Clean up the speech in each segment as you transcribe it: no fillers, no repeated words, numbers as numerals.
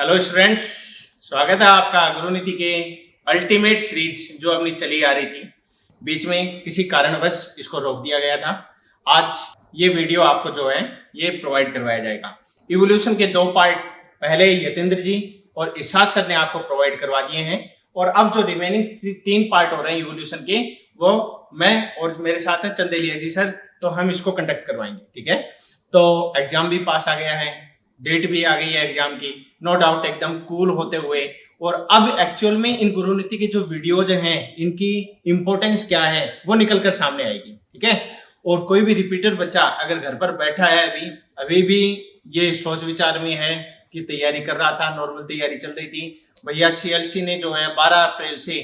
Hello students, स्वागत है आपका गुरुनीति के अल्टीमेट सीरीज जो अपनी चली आ रही थी। बीच में किसी कारणवश इसको रोक दिया गया था। आज ये वीडियो आपको जो है ये प्रोवाइड करवाया जाएगा। इवोल्यूशन के 2 पार्ट पहले यतेंद्र जी और इरशाद सर ने आपको प्रोवाइड करवा दिए हैं और अब जो रिमेनिंग 3 पार्ट हो रहे हैं इवोल्यूशन के, वो मैं और मेरे साथ हैं चंदेलिया जी सर, तो हम इसको कंडक्ट करवाएंगे। ठीक है, तो एग्जाम भी पास आ गया है, डेट भी आ गई है एग्जाम की, नो डाउट एकदम कूल होते हुए। और अब एक्चुअल में इन गुरुनीति के जो वीडियोज हैं इनकी इंपॉर्टेंस क्या है वो निकलकर सामने आएगी। ठीक है, और कोई भी रिपीटर बच्चा अगर घर पर बैठा है अभी भी ये सोच विचार में है कि तैयारी कर रहा था, नॉर्मल तैयारी चल रही थी, भैया सीएलसी ने जो है 12 अप्रैल से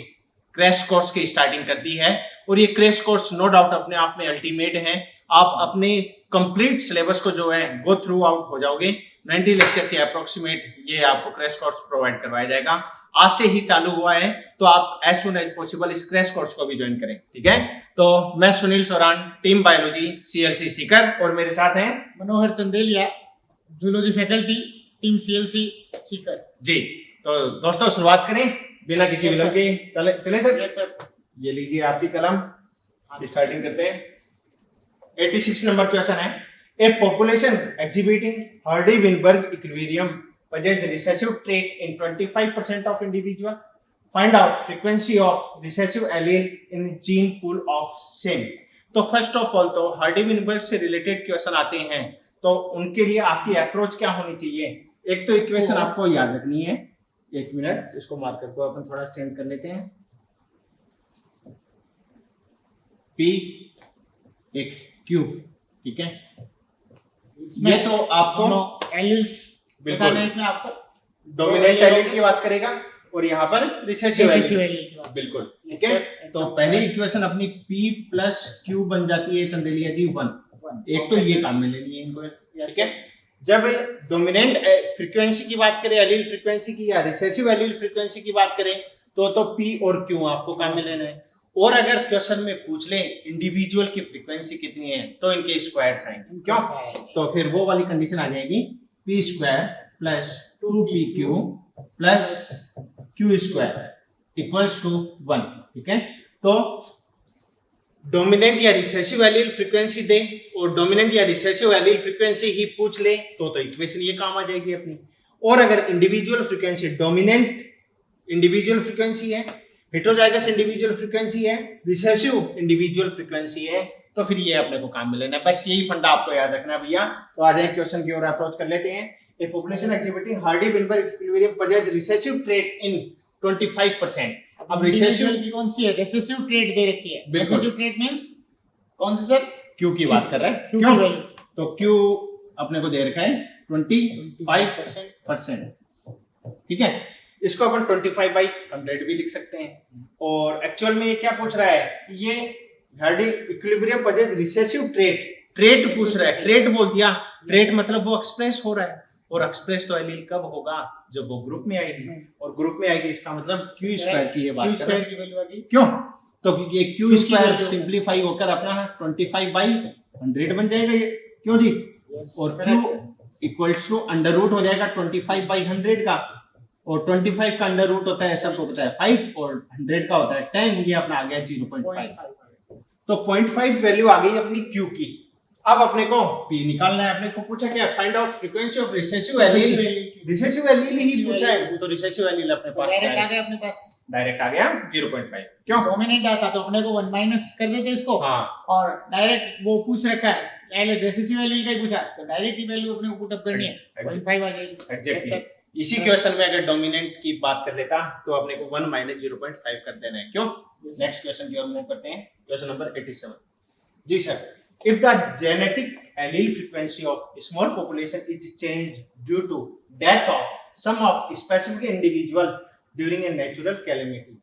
क्रैश कोर्स की स्टार्टिंग कर दी है और ये क्रैश कोर्स नो डाउट अपने आप में अल्टीमेट है। आप अपने कंप्लीट सिलेबस को जो है गो थ्रू आउट हो जाओगे। 90 लेक्चर के अप्रोक्सीमेट ये आपको क्रैश कोर्स प्रोवाइड करवाया जाएगा। आज से ही चालू हुआ है, तो आप एज सुन एज पॉसिबल इस क्रैश कोर्स को भी ज्वाइन करें। ठीक है, तो मैं Sunil Soran, team biology CLC Sikar, और मेरे साथ हैं Manohar Chandelia, zoology faculty, team CLC Sikar ji. तो दोस्तों शुरुआत करें बिना किसी विलंब के। चले सर। Yes sir. ये लीजिए आपकी कलम, स्टार्टिंग करते हैं। 86 नंबर क्वेश्चन है, a population exhibiting Hardy Weinberg equilibrium possess recessive trait in 25% of individual. Find out frequency of recessive allele in gene pool of same. तो फर्स्ट ऑफ ऑल तो Hardy-Weinberg से रिलेटेड क्वेश्चन आते हैं, तो उनके लिए आपकी अप्रोच क्या होनी चाहिए? एक तो इक्वेशन आपको याद रखनी है। एक मिनट, इसको मार्कर को अपन थोड़ा चेंज कर लेते हैं। P एक क्यूब, ठीक है, ये तो आपको एलिल्स बिल्कुल इसमें आपको डोमिनेंट एलील की बात करेगा और यहाँ पर रिसेसिव रिसेसिव एलील एलील की बात। बिल्कुल। Yes, ठीक है, sir. तो पहली इक्वेशन अपनी P प्लस Q बन जाती है चंदेलिया जी 1। एक तो ये काम में लेनी है इनको। ठीक है, जब डोमिनेंट फ्रीक्वेंसी की बात करें, एलील फ्रीक्वेंसी की, या रिसेसिव एलील फ्रीक्वेंसी की बात करें, तो P और Q आपको काम में लेना है। और अगर क्वेश्चन में पूछ ले इंडिविजुअल की फ्रीक्वेंसी कितनी है, तो इनके स्क्वायर्स आएंगे। क्यों? तो फिर वो वाली कंडीशन आ जाएगी, P square plus 2PQ plus Q square equals to 1। ठीक है, तो डोमिनेंट या रिसेसिव एलील फ्रीक्वेंसी दे और डोमिनेंट या रिसेसिव एलील फ्रीक्वेंसी ही पूछ ले तो इक्वेशन ये काम आ जाएगी अपनी। और अगर individual frequency, dominant individual frequency है, हेटेरोजाइगस इंडिविजुअल फ्रीक्वेंसी है, रिसेसिव इंडिविजुअल फ्रीक्वेंसी है, तो फिर ये अपने को काम में लेना है। बस यही फंडा आपको याद रखना भैया। तो आ जाए क्वेश्चन की ओर अप्रोच कर लेते हैं। A population exhibiting Hardy-Weinberg equilibrium possess recessive trait in 25%. अब रिसेसिव रिसेसिव की कौन सी है? रिसेसिव ट्रेट दे रखी है। बिल्कुल। रिसेसिव ट्रेट मींस कौन सी सर? Q की बात कर रहा है। Q की क्यों? वैल्यू तो Q अपने को दे रखा है 25%। ठीक है, इसको अपन 25/100 भी लिख सकते हैं। और एक्चुअल में ये क्या पूछ रहा है कि ये Hardy equilibrium possess recessive trait पूछ रहा है। ट्रेट बोल दिया, ट्रेट मतलब वो एक्सप्रेस हो रहा है, और एक्सप्रेस तो एलील कब होगा? जब वो ग्रुप में आएगी, और ग्रुप में आएगी इसका मतलब Q स्क्वायर की ये बात कर रहा है। की वैल्यू आ गई। क्यों? तो ये Q स्क्वायर value- सिंपलीफाई होकर अपना 25/100 बन जाएगा ये। क्यों जी? और Q equals to under root हो जाएगा 25/100 का, और 25 का अंडर रूट होता है, सबको पता है 5, और 100 का होता है 10। ये अपना आ गया 0.5। तो 0.5 वैल्यू आ गई अपनी Q की। अब अपने को P निकालना है। अपने को पूछा क्या? Find out frequency of recessive allele. Recessive allele ही पूछा है, तो रिसेसिव एलील अपने पास डायरेक्ट आ गया अपने पास। डायरेक्ट आ गया 0.5। क्यों? डोमिनेंट आता तो अपने को 1 माइनस कर देते इसको। हाँ, और डायरेक्ट वो पूछ रखा है, पहले रेसिसिव एलील का ही पूछा, तो डायरेक्ट ही वैल्यू अपने को पुट अप करनी है। 0.5 आ जाएगी। एग्जैक्टली। Yes, sir. इसी क्वेश्चन में अगर डोमिनेंट की बात कर लेता तो अपने को 1 माइनस 0.5 कर देना है। क्यों? नेक्स्ट क्वेश्चन की ओर मूव करते हैं। क्वेश्चन नंबर 87 जी sir, if the genetic allele frequency of a small population is changed due to death of some of specific individual during a natural calamity.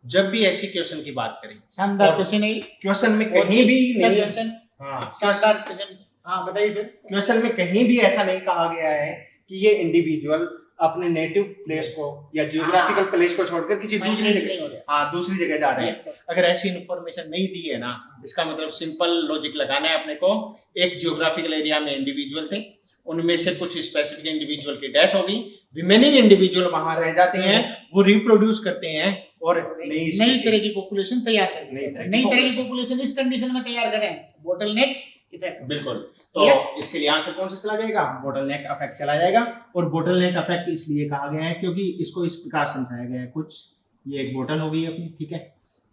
जब भी ऐसी क्वेश्चन की बात करें, शानदार क्वेश्चन है। क्वेश्चन में कहीं भी नहीं, क्वेश्चन हाँ शानदार क्वेश्चन। हाँ बताइए सर। क्वेश्चन में कहीं भी ऐसा नहीं कहा गया है कि ये इंडिविजुअल अपने नेटिव प्लेस को या जियोग्राफिकल प्लेस को छोड़कर किसी दूसरी जगह, हाँ दूसरी जगह जा रहे हैं। अगर ऐसी इन्फॉर्मेशन नहीं दी है ना, इसका मतलब सिंपल लॉजिक लगाना है अपने को। एक जियोग्राफिकल एरिया में इंडिविजुअल थे, उनमें से कुछ स्पेसिफिक इंडिविजुअल की डेथ होगी, रिमेनिंग इंडिविजुअल वहां रह जाते हैं, वो रिप्रोड्यूस करते हैं और नई तरह की पॉपुलेशन तैयार करते हैं। नई तरह की पॉपुलेशन इस कंडीशन में तैयार करें, बोटलनेक इफेक्ट। बिल्कुल। तो इसके लिए आंसर कौन सा चला जाएगा? बोटलनेक इफेक्ट चला जाएगा। और बोटलनेक इफेक्ट इसलिए कहा गया है क्योंकि इसको इस प्रकार समझाया गया है, कुछ ये एक बोतल हो गई अपनी, ठीक है,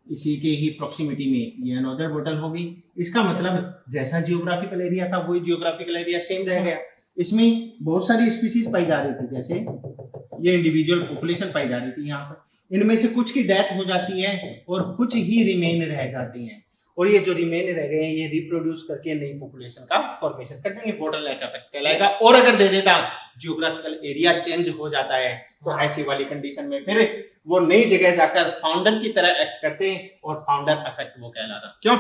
इसी के ही प्रोक्सिमिटी में ये अनदर बोतल होगी। इसका मतलब जैसा जियोग्राफिकल एरिया था वही जियोग्राफिकल एरिया सेम रह गया। इसमें बहुत सारी स्पीशीज पाई जा रही थी, जैसे ये इंडिविजुअल पॉपुलेशन पाई जा रही थी यहाँ पर। इनमें से कुछ की डेथ हो जाती है और कुछ ही रिमेन रह जाती हैं, और ये जो रिमेन रह गए हैं ये रिप्रोड्यूस करके नई पॉपुलेशन का फॉर्मेशन कर देंगे, बोटलनेक इफेक्ट कहलाएगा। और अगर दे देता जियोग्राफिकल एरिया चेंज हो जाता है तो ऐसी वाली कंडीशन में फिर वो नई जगह जाकर फाउंडर की तरह एक्ट करते हैं और फाउंडर इफेक्ट वो कहलाता। क्यों?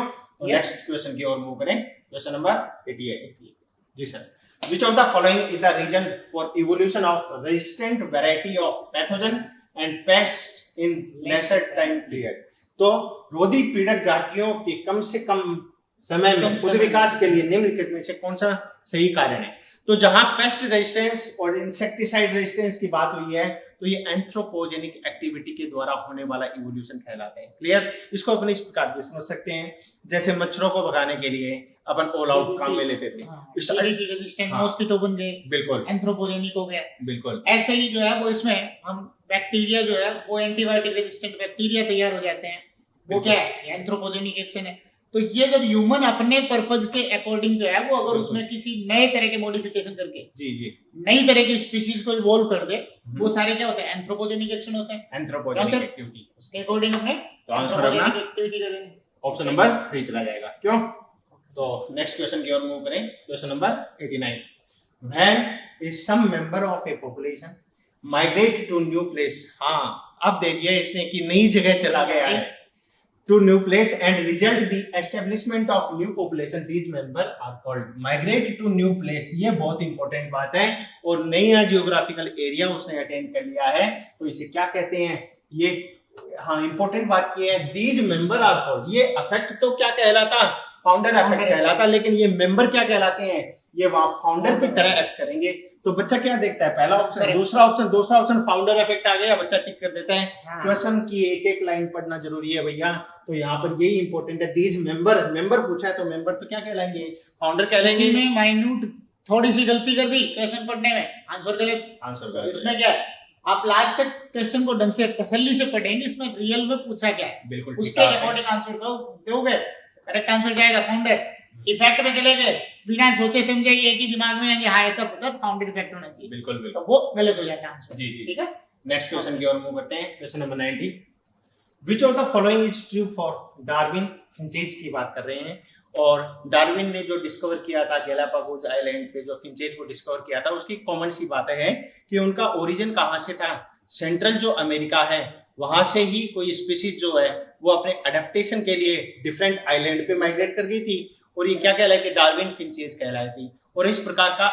नेक्स्ट क्वेश्चन की ओर मूव करें, क्वेश्चन नंबर 88। जी sir, which of the following is the reason for evolution of resistant variety of pathogen and pest in lesser time period? तो रोधी पीड़क जातियों के कम से कम समय में खुद विकास के लिए निम्नलिखित में से कौन सा सही कारण है? तो जहां पेस्ट रेजिस्टेंस और इंसेक्टिसाइड रेजिस्टेंस की बात हुई है तो ये एंथ्रोपोजेनिक एक्टिविटी के द्वारा होने वाला इवोल्यूशन कहलाता है। क्लियर? इसको अपन इस प्रकार भी समझ सकते हैं, जैसे मच्छरों को भगाने के लिए अपन ऑल आउट काम में लेते थे, रेजिस्टेंट मॉस्किटो बन गए, बिल्कुल एंथ्रोपोजेनिक हो गया, बिल्कुल। ऐसे ही जो है वो इसमें हम बैक्टीरिया जो है वो एंटीबायोटिक रेजिस्टेंट बैक्टीरिया तैयार हो जाते हैं, वो क्या है? एंथ्रोपोजेनिक एक्शन है। तो ये जब ह्यूमन अपने पर्पज के अकॉर्डिंग जो है वो अगर उसमें किसी नए तरह के मॉडिफिकेशन करके जी नई तरह की स्पीशीज को इवॉल्व कर दे, वो सारे क्या होते हैं? एंथ्रोपोजेनिक एक्शन होते हैं। एंथ्रोपोजेनिक एक्टिविटी, उसके अकॉर्डिंग अपने तो आंसर अपना एक्टिविटी करेंगे, ऑप्शन नंबर 3 चला जाएगा। क्यों? तो नेक्स्ट क्वेश्चन की ओर मूव करें, question number 89। When is some member of a population migrate to new place, हाँ अब दे दिया इसने कि नई जगह चला गया है, to new place and result the establishment of new population, these member are called migrate to new place। ये बहुत इंपॉर्टेंट बात है। और नया जियोग्राफिकल एरिया उसने अटेंड कर लिया है तो इसे क्या कहते हैं? ये हाँ इंपॉर्टेंट बात ये है, these member are called, ये अफेक्ट तो क्या कहलाता? फाउंडर अफेक्ट कहलाता, लेकिन ये मेंबर क्या कहलाते हैं? ये वहां फाउंडर की तरह एक्ट करेंगे। तो बच्चा क्या देखता है? पहला ऑप्शन, दूसरा ऑप्शन फाउंडर इफेक्ट आ गया, बच्चा टिक कर देता है। क्वेश्चन की एक एक लाइन पढ़ना जरूरी है भैया, तो यहाँ पर यही इंपॉर्टेंट है। दीज मेंबर पूछा है तो मेंबर तो क्या कहलाएंगे? फाउंडर कहलाएंगे। इसी में माइन्यूट थोड़ी सी गलती कर दी क्वेश्चन पढ़ने में, आंसर गलत। इसमें क्या है? आप लास्ट तक क्वेश्चन को ढंग से तसल्ली से पढ़ेंगे, इसमें रियल में पूछा क्या है बिल्कुल उसके अकॉर्डिंग आंसर दोगे, करेक्ट आंसर जाएगा फाउंडर। इफेक्ट में चले गए बिना सोचे समझे एक ही दिमाग में आएंगे, हाँ ऐसा पता फाउंडर इफेक्ट होना चाहिए, बिल्कुल तो वो गलत हो जाता है आंसर। जी ठीक है, नेक्स्ट क्वेश्चन की ओर मूव करते हैं, question number 90। Which of the following is true for Darwin finches की बात कर रहे हैं। और डार्विन ने जो डिस्कवर किया था गैलापागोस आइलैंड पे, जो फिंचेज को डिस्कवर किया था, उसकी कॉमन सी बात है कि उनका ओरिजिन कहाँ से था? सेंट्रल जो अमेरिका है वहां से ही कोई स्पीशीज जो है वो अपने अडेप्टेशन के लिए डिफरेंट आइलैंड पे माइग्रेट कर गई थी, और ये क्या कहलाई थी? डार्विन फिंचेज कहलाई थी। और इस प्रकार का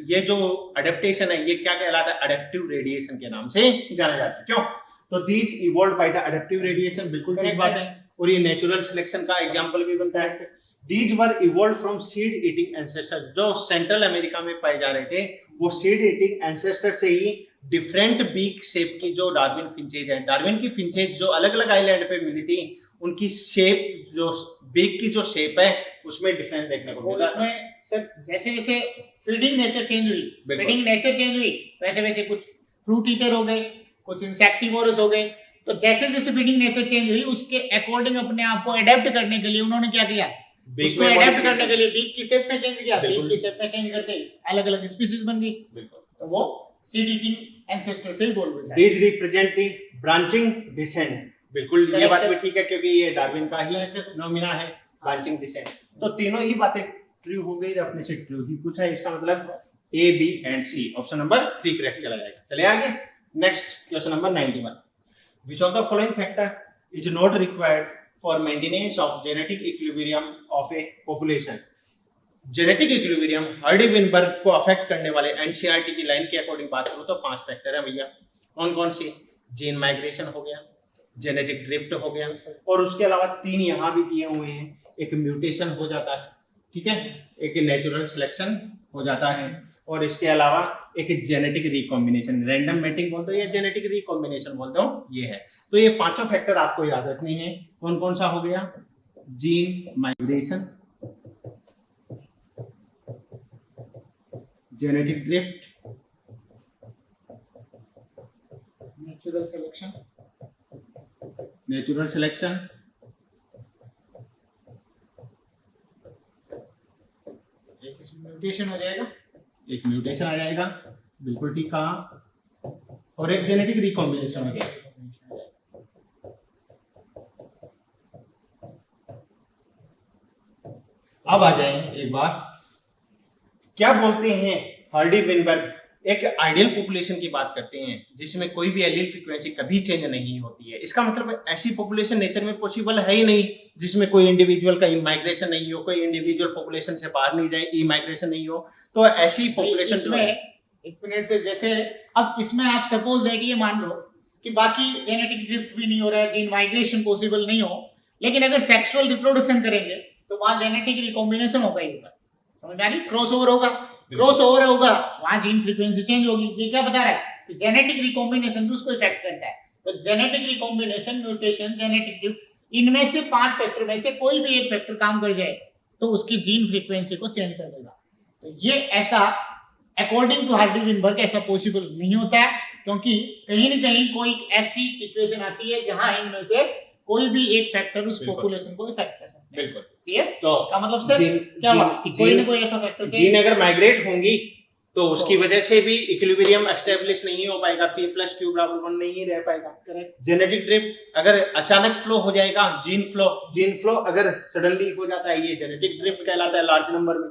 ये जो अडेप्टेशन है ये क्या कहलाता है? अडेप्टिव रेडिएशन के नाम से जाना जाता है। क्यों? तो these evolve by the adaptive radiation, बिल्कुल ठीक बात है। और ये नेचुरल सिलेक्शन का एग्जांपल भी बनता है। These were evolve from seed eating ancestors, जो सेंट्रल अमेरिका में पाए जा रहे थे वो सीड ईटिंग एंसेस्टर से ही डिफरेंट बीक शेप की जो डार्विन फिंचेज है, डार्विन की फिंचेज जो अलग अलग आइलैंड पे मिली थी, उनकी शेप जो बीक की जो शेप है उसमें डिफरेंस देखने को मिला। उसमें सर जैसे जैसे फीडिंग नेचर चेंज हुई वैसे वैसे कुछ फ्रूट ईटर हो गए, कुछ इंसेक्टिवोरस हो गए। तो जैसे जैसे फीडिंग नेचर चेंज हुई उसके अकॉर्डिंग अपने आप को अडेप्ट करने के लिए उन्होंने क्या किया? उसको अडेप्ट करने के लिए बीक की शेप में चेंज किया, बीक की शेप में चेंज करते अलग अलग स्पीशीज बन गई। तो वो सीड ईटिंग एंसेस्टर से ही बोल रहे हैं। These represent the branching descend, बिल्कुल ये बात भी ठीक है क्योंकि ये डार्विन का ही फिनोमेना है, ब्रांचिंग डिसेंड। तो तीनों ही बातें ट्रू हो गई, अपने से ट्रू ही पूछा है, इसका मतलब A B and C, option number 3 correct चला जाएगा। चलिए आगे, next question number 91। Which of the following factor is not required for maintenance of genetic equilibrium of a population? Genetic equilibrium Hardy Weinberg को अफेक्ट करने वाले एनसीईआरटी की line के according बात करो तो 5 फैक्टर है भैया। कौन कौन से? जीन माइग्रेशन हो गया, जेनेटिक ड्रिफ्ट हो गया, और उसके अलावा 3 यहाँ भी दिए हुए हैं। एक म्यूटेशन हो जाता है, ठीक है, एक नेचुरल सिलेक्शन हो जाता है, और इसके अलावा एक जेनेटिक रिकॉम्बिनेशन, रैंडम मैटिंग बोलते हो या जेनेटिक रिकॉम्बिनेशन बोलते हो, ये है। तो ये पांचों फैक्टर आपको याद रखने हैं। कौन कौन सा हो गया? Gene migration, genetic drift, natural selection, natural selection, एक इसमें म्यूटेशन हो जाएगा, एक म्यूटेशन आ जाएगा, बिल्कुल ठीक कहा, और एक जेनेटिक रिकॉम्बिनेशन हो जाएगा। अब आ जाए एक बार, क्या बोलते हैं हार्डी विनबर्ग एक आइडियल पॉपुलेशन की बात करते हैं जिसमें कोई भी एलील फ्रीक्वेंसी कभी चेंज नहीं होती है। इसका मतलब ऐसी पॉपुलेशन नेचर में पॉसिबल है ही नहीं जिसमें कोई इंडिविजुअल का माइग्रेशन नहीं हो, कोई इंडिविजुअल पॉपुलेशन से बाहर नहीं जाए, ई माइग्रेशन नहीं हो। तो ऐसी पॉपुलेशन जो है, एक मिनट से, जैसे अब इसमें आप सपोज दैट ये मान लो कि बाकी जेनेटिक ड्रिफ्ट भी नहीं हो रहा है, जीन माइग्रेशन पॉसिबल नहीं हो, लेकिन अगर सेक्सुअल रिप्रोडक्शन करेंगे तो वहां जेनेटिक रिकॉम्बिनेशन हो पाएगा, समझ में आ रही? क्रॉसओवर होगा, क्रॉसओवर होगा, वहां जीन फ्रीक्वेंसी चेंज होगी। ये क्या बता रहा है कि जेनेटिक रिकॉम्बिनेशन भी उसको इफेक्ट करता है। तो genetic recombination, mutation, genetic drift, इनमें से 5 फैक्टर में से कोई भी एक फैक्टर काम कर जाए तो उसकी जीन फ्रीक्वेंसी को चेंज कर देगा। तो ये ऐसा अकॉर्डिंग टू हार्डी विनबर्ग ऐसा पॉसिबल नहीं होता है, क्योंकि कहीं न कहीं कोई ऐसी सिचुएशन आती है जहां इनमें से कोई भी एक फैक्टर उस पॉपुलेशन को इफेक्ट कर सकता है। बिल्कुल क्लियर? तो इसका मतलब सर क्या हुआ कि कोई ना कोई ऐसा फैक्टर जीन अगर माइग्रेट होंगी तो उसकी वजह से भी इक्विलिब्रियम एस्टेब्लिश नहीं हो पाएगा, P + Q = 1 नहीं रह पाएगा। करेक्ट। जेनेटिक ड्रिफ्ट अगर अचानक फ्लो हो जाएगा, जीन फ्लो अगर सडनली हो जाता है, ये जेनेटिक ड्रिफ्ट कहलाता है लार्ज नंबर में।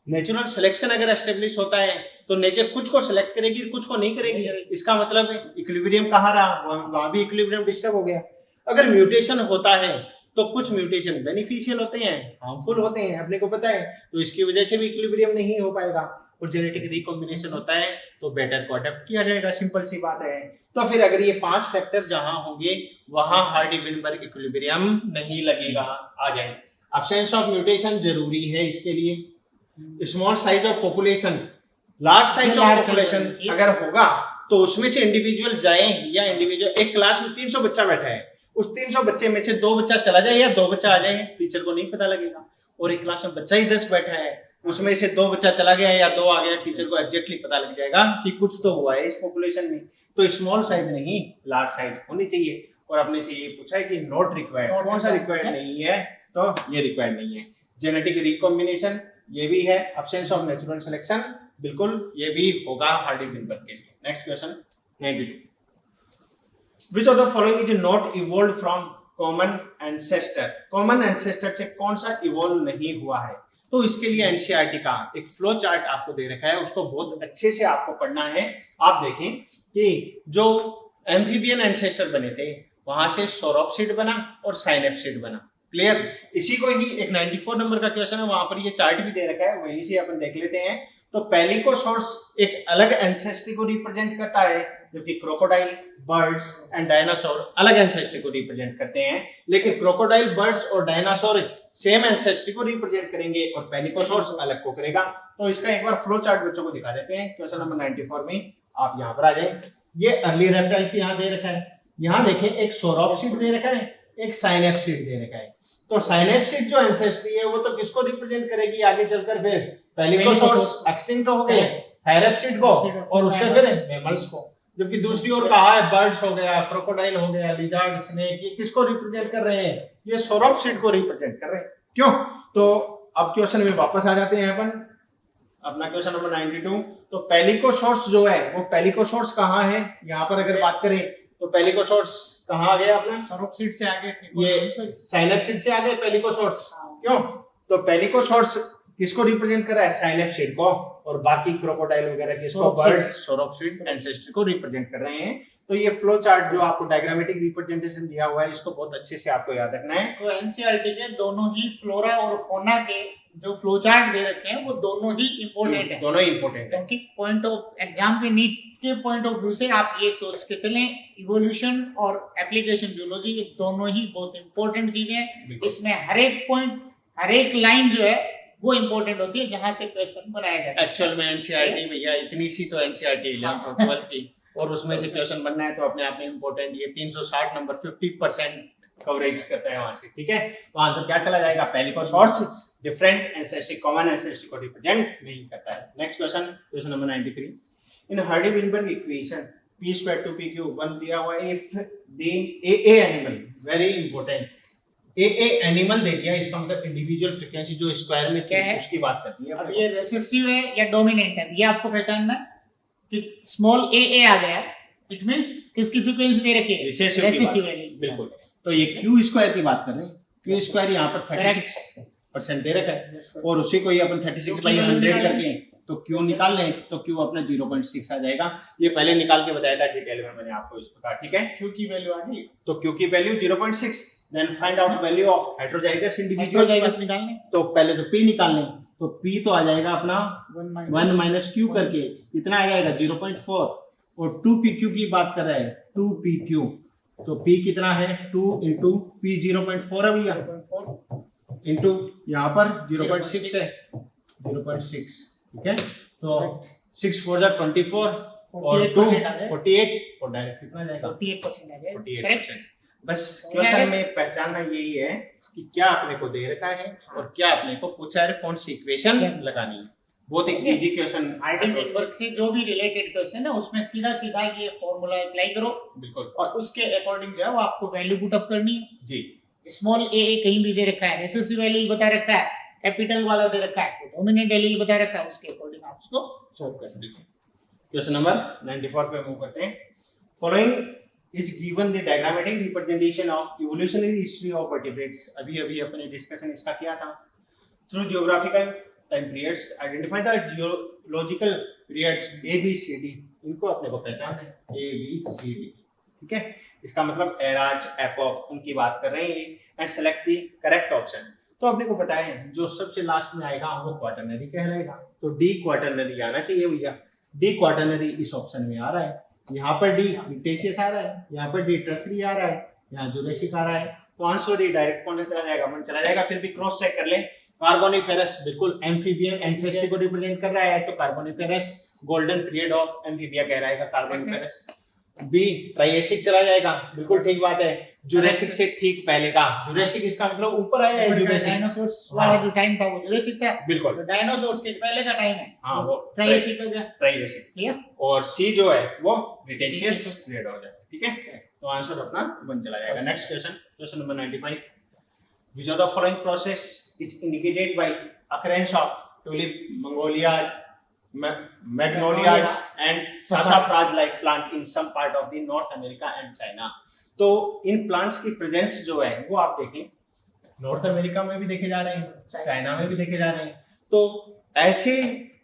नेचुरल सिलेक्शन अगर एस्टेब्लिश होता है तो नेचर कुछ को सिलेक्ट करेगी, कुछ को नहीं करेगी। इसका मतलब इक्विलिब्रियम कहाँ रहा, वहां भी इक्विलिब्रियम डिस्टर्ब हो गया। अगर म्यूटेशन होता है तो कुछ म्यूटेशन बेनिफिशियल होते हैं, हार्मफुल होते हैं, अपने को पता है, तो इसकी वजह से भी इक्विलिब्रियम नहीं हो पाएगा। और जेनेटिक रिकॉम्बिनेशन होता है तो बेटर को अडॉप्ट किया जाएगा, सिंपल सी बात है। तो फिर अगर ये 5 फैक्टर जहां होंगे वहां हार्डी विनबर्ग इक्विलिब्रियम नहीं लगेगा। आ जाए, अब्सेंस ऑफ म्यूटेशन जरूरी है इसके लिए। Small size of population, large size of population अगर होगा तो उसमें से इंडिविजुअल जाए या इंडिविजुअल, एक क्लास में 300 बच्चा बैठा है, उस 300 बच्चे में से 2 बच्चा चला जाए या 2 बच्चा आ जाए, टीचर को नहीं पता लगेगा। और एक क्लास में बच्चा ही 10 बैठा है, उसमें से 2 बच्चा चला गया या 2 आ गया, टीचर को एग्जैक्टली पता लग जाएगा कि कुछ तो हुआ है इस पॉपुलेशन में। तो स्मॉल साइज नहीं, लार्ज साइज होनी चाहिए। और अपने से ये पूछा है कि नॉट रिक्वायर्ड, कौन सा रिक्वायर्ड नहीं है, तो ये रिक्वायर्ड नहीं है। जेनेटिक रिकॉम्बिनेशन ये भी है। अब्सेंस ऑफ नेचुरल सिलेक्शन बिल्कुल ये भी होगा हार्डी विनबर्ग के लिए। Next question 92, Which of the following is not evolved from common ancestor? Common ancestor से कौन सा इवॉल्व नहीं हुआ है? तो इसके लिए एनसीईआरटी का एक फ्लो चार्ट आपको दे रखा है, उसको बहुत अच्छे से आपको पढ़ना है। आप देखें कि जो एम्फीबियन एंसेस्टर बने थे वहां से सोरोप्सिड बना और साइनेप्सिड बना। क्लियर? इसी को ही एक 94 नंबर का क्वेश्चन है, वहां पर ये चार्ट भी दे रखा है, वहीं से अपन देख लेते हैं। तो पेलिकोसोर्स एक अलग एंसेस्ट्री को रिप्रेजेंट करता है, जबकि क्रोकोडाइल, बर्ड्स एंड डायनासोर अलग एंसेस्ट्री को रिप्रेजेंट करते हैं। लेकिन क्रोकोडाइल, बर्ड्स और डायनासोर सेम एंसेस्ट्री को रिप्रेजेंट करेंगे और पेलिकोसोर्स अलग को करेगा। तो इसका एक बार फ्लो चार्ट बच्चों को दिखा देते हैं। क्वेश्चन नंबर 94 में आप यहाँ पर आ जाए। ये अर्ली रेप्टाइल्स यहाँ दे रखा है, यहाँ देखें एक सोरोप्सिड दे रखा है, एक साइनेप्सिड दे रखा है। तो साइनेप्सिड जो एंसेस्ट्री है वो तो किसको रिप्रेजेंट करेगी आगे चलकर? फिर पेलिकोसोर्स एक्सटिंक्ट हो गए, थैलेप्सिड को, और उससे फिर मैमल्स को। जबकि दूसरी ओर कहा है बर्ड्स हो गया, क्रोकोडाइल हो गया, लिजार्ड, स्नेक, ये किसको रिप्रेजेंट कर रहे हैं? ये सोरोप्सिड को रिप्रेजेंट कर रहे हैं। क्यों? तो अब क्वेश्चन में वापस आ जाते हैं अपन, अपना क्वेश्चन नंबर 92। तो पेलिकोसोर्स जो है वो पेलिकोसोर्स कहाँ है? यहाँ पर अगर बात करें तो पेलिकोसोर्स कहाँ आ गया अपना? सोरोप्सिड से आगे थे, ये साइनेप्सिड से आगे पेलिकोसोर्स। क्यों? तो पेलिकोसोर्स किसको रिप्रेजेंट कर रहा है? साइनेप्सिड को, और बाकी क्रोकोडाइल वगैरह किसको? बर्ड्स, सोरोप्सिड एंसेस्ट्री को रिप्रेजेंट कर रहे हैं। तो ये फ्लो चार्ट जो आपको डायग्रामेटिक रिप्रेजेंटेशन दिया हुआ है, इसको बहुत अच्छे से आपको याद रखना है। तो एनसीईआरटी के दोनों ही फ्लोरा और फौना के जो फ्लो चार्ट दे रखे हैं वो दोनों ही इंपॉर्टेंट है, दोनों ही इंपॉर्टेंट है। क्योंकि पॉइंट ऑफ एग्जाम के नीट के पॉइंट ऑफ व्यू से आप ये सोच के चलें, इवोल्यूशन और एप्लीकेशन जियोलॉजी ये दोनों ही बहुत इंपॉर्टेंट चीजें हैं। इसमें हर एक पॉइंट, हर एक लाइन जो है वो इंपॉर्टेंट होती है जहां से क्वेश्चन बनाया जा सकता है। एक्चुअल में एनसीईआरटी भैया इतनी सी तो एनसीईआरटी 11th और 12th की, और उसमें से क्वेश्चन बनना है तो अपने आप में इम्पोर्टेंट। ये 360 नंबर 50% कवरेज करता है वहां से, ठीक है। तो आंसर क्या चला जाएगा, पहले को shorts, different ancestry, common ancestry को रिप्रेजेंट नहीं करता है। Next question, question number 93। In Hardy Weinberg equation p square two p cube 1 दिया हुआ है, if the a animal, very important, a animal दे दिया, इसका मतलब इंडिविजुअल फ्रीक्वेंसी जो स्क्वायर में क्या है? उसकी बात करती है। अब ये रेसेसिव है या डोमिनेंट है, ये आपको पहचानना है कि स्मॉल a आ गया, इट मींस किसकी फ्रीक्वेंसी दे रखी है, रिसेसिव की बात, रेसेसिव है। बिल्कुल। तो ये q स्क्वायर की बात कर रहे हैं, q स्क्वायर यहाँ पर 36% दे रखा है, और उसी को ही अपन 36 बाई 100 करके तो q निकाल लें तो q अपना 0.6 आ जाएगा। ये पहले निकाल के बताया था डिटेल में मैंने आपको इस प्रकार, ठीक है। q की वैल्यू आ गई, तो q की value 0.6, then find out value of heterozygous individual, heterozygous निकालने, तो पहले तो p निकाल लें, तो p तो आ जाएगा अपना 1 माइनस q करके, कितना आ जाएगा 0.4, और 2pq की बात कर रहा है, 2pq, तो p कितना है 2 इंटू p 0.4 है भैया, इंटू यहाँ पर 0.6 है, 0.6, ठीक है। तो 6 4 जा 24 और 2 48, और डायरेक्ट कितना जाएगा 48% आ जाएगा, 48%। करेक्ट। बस क्वेश्चन में पहचानना यही है कि क्या अपने को दे रखा है और क्या अपने को पूछा है, कौन सी इक्वेशन लगानी है। बहुत ही इजी क्वेश्चन, हार्डी-विनबर्ग से जो भी रिलेटेड क्वेश्चन है उसमें सीधा सीधा ये फॉर्मूला अप्लाई करो, बिल्कुल, और उसके अकॉर्डिंग जो है वो आपको वैल्यू पुट अप करनी है। जी। स्मॉल a कहीं भी दे रखा है, रेसेसिव वैल्यू बता रखा है, कैपिटल वाला दे रखा है, डोमिनेंट वैल्यू बता रखा है, उसके अकॉर्डिंग आप उसको सॉल्व कर सकते हैं। क्वेश्चन नंबर 94 पे मूव करते हैं। Following is given the diagrammatic representation of evolutionary history of vertebrates. अभी अपने डिस्कशन इसका किया था। Through geographical time periods identify the geological periods A B C D, इनको अपने को पहचानना है, ए बी सी डी, ठीक है। इसका मतलब एराज, एपोक, उनकी बात कर रहे हैं, and select the correct option. तो अपने को पता है जो सबसे लास्ट में आएगा वो क्वाटरनरी कहलाएगा, तो डी क्वाटरनरी आना चाहिए भैया। डी क्वाटरनरी इस ऑप्शन में आ रहा है, यहाँ पर डी क्रिटेशियस आ रहा है, यहाँ पर डी टर्सरी आ रहा है, यहाँ जुरेसिक आ रहा है, तो आंसर डी डायरेक्ट कौन सा चला जाएगा, मन चला जाएगा। फिर भी क्रॉस चेक कर ले, कार्बोनिफेरस बिल्कुल एम्फीबियन एंसेस्ट्री को रिप्रेजेंट कर रहा है, तो Carboniferous golden period of amphibia कहलाएगा कार्बोनिफेरस। बी ट्राइएसिक चला जाएगा, बिल्कुल ठीक बात है। जुरेसिक से ठीक पहले का, जुरेसिक इसका मतलब ऊपर आया है, जुरेसिक डायनासोर्स वाला जो टाइम था वो जुरेसिक था, बिल्कुल, तो डायनासोर्स के पहले का टाइम है, हाँ वो ट्राइएसिक हो गया, ट्राइएसिक, क्लियर। और सी जो है वो क्रिटेशियस पीरियड हो जाएगा, ठीक है। तो आंसर अपना बन चला जाएगा। Next question, question number 95। which of the following process is indicated by occurrence of tulip, magnolias and sassafrage like plant in some part of the North America and China। तो इन प्लांट्स की presence जो है वो आप देखें, north America में भी देखे जा रहे हैं, चाइना में भी देखे जा रहे हैं। तो ऐसे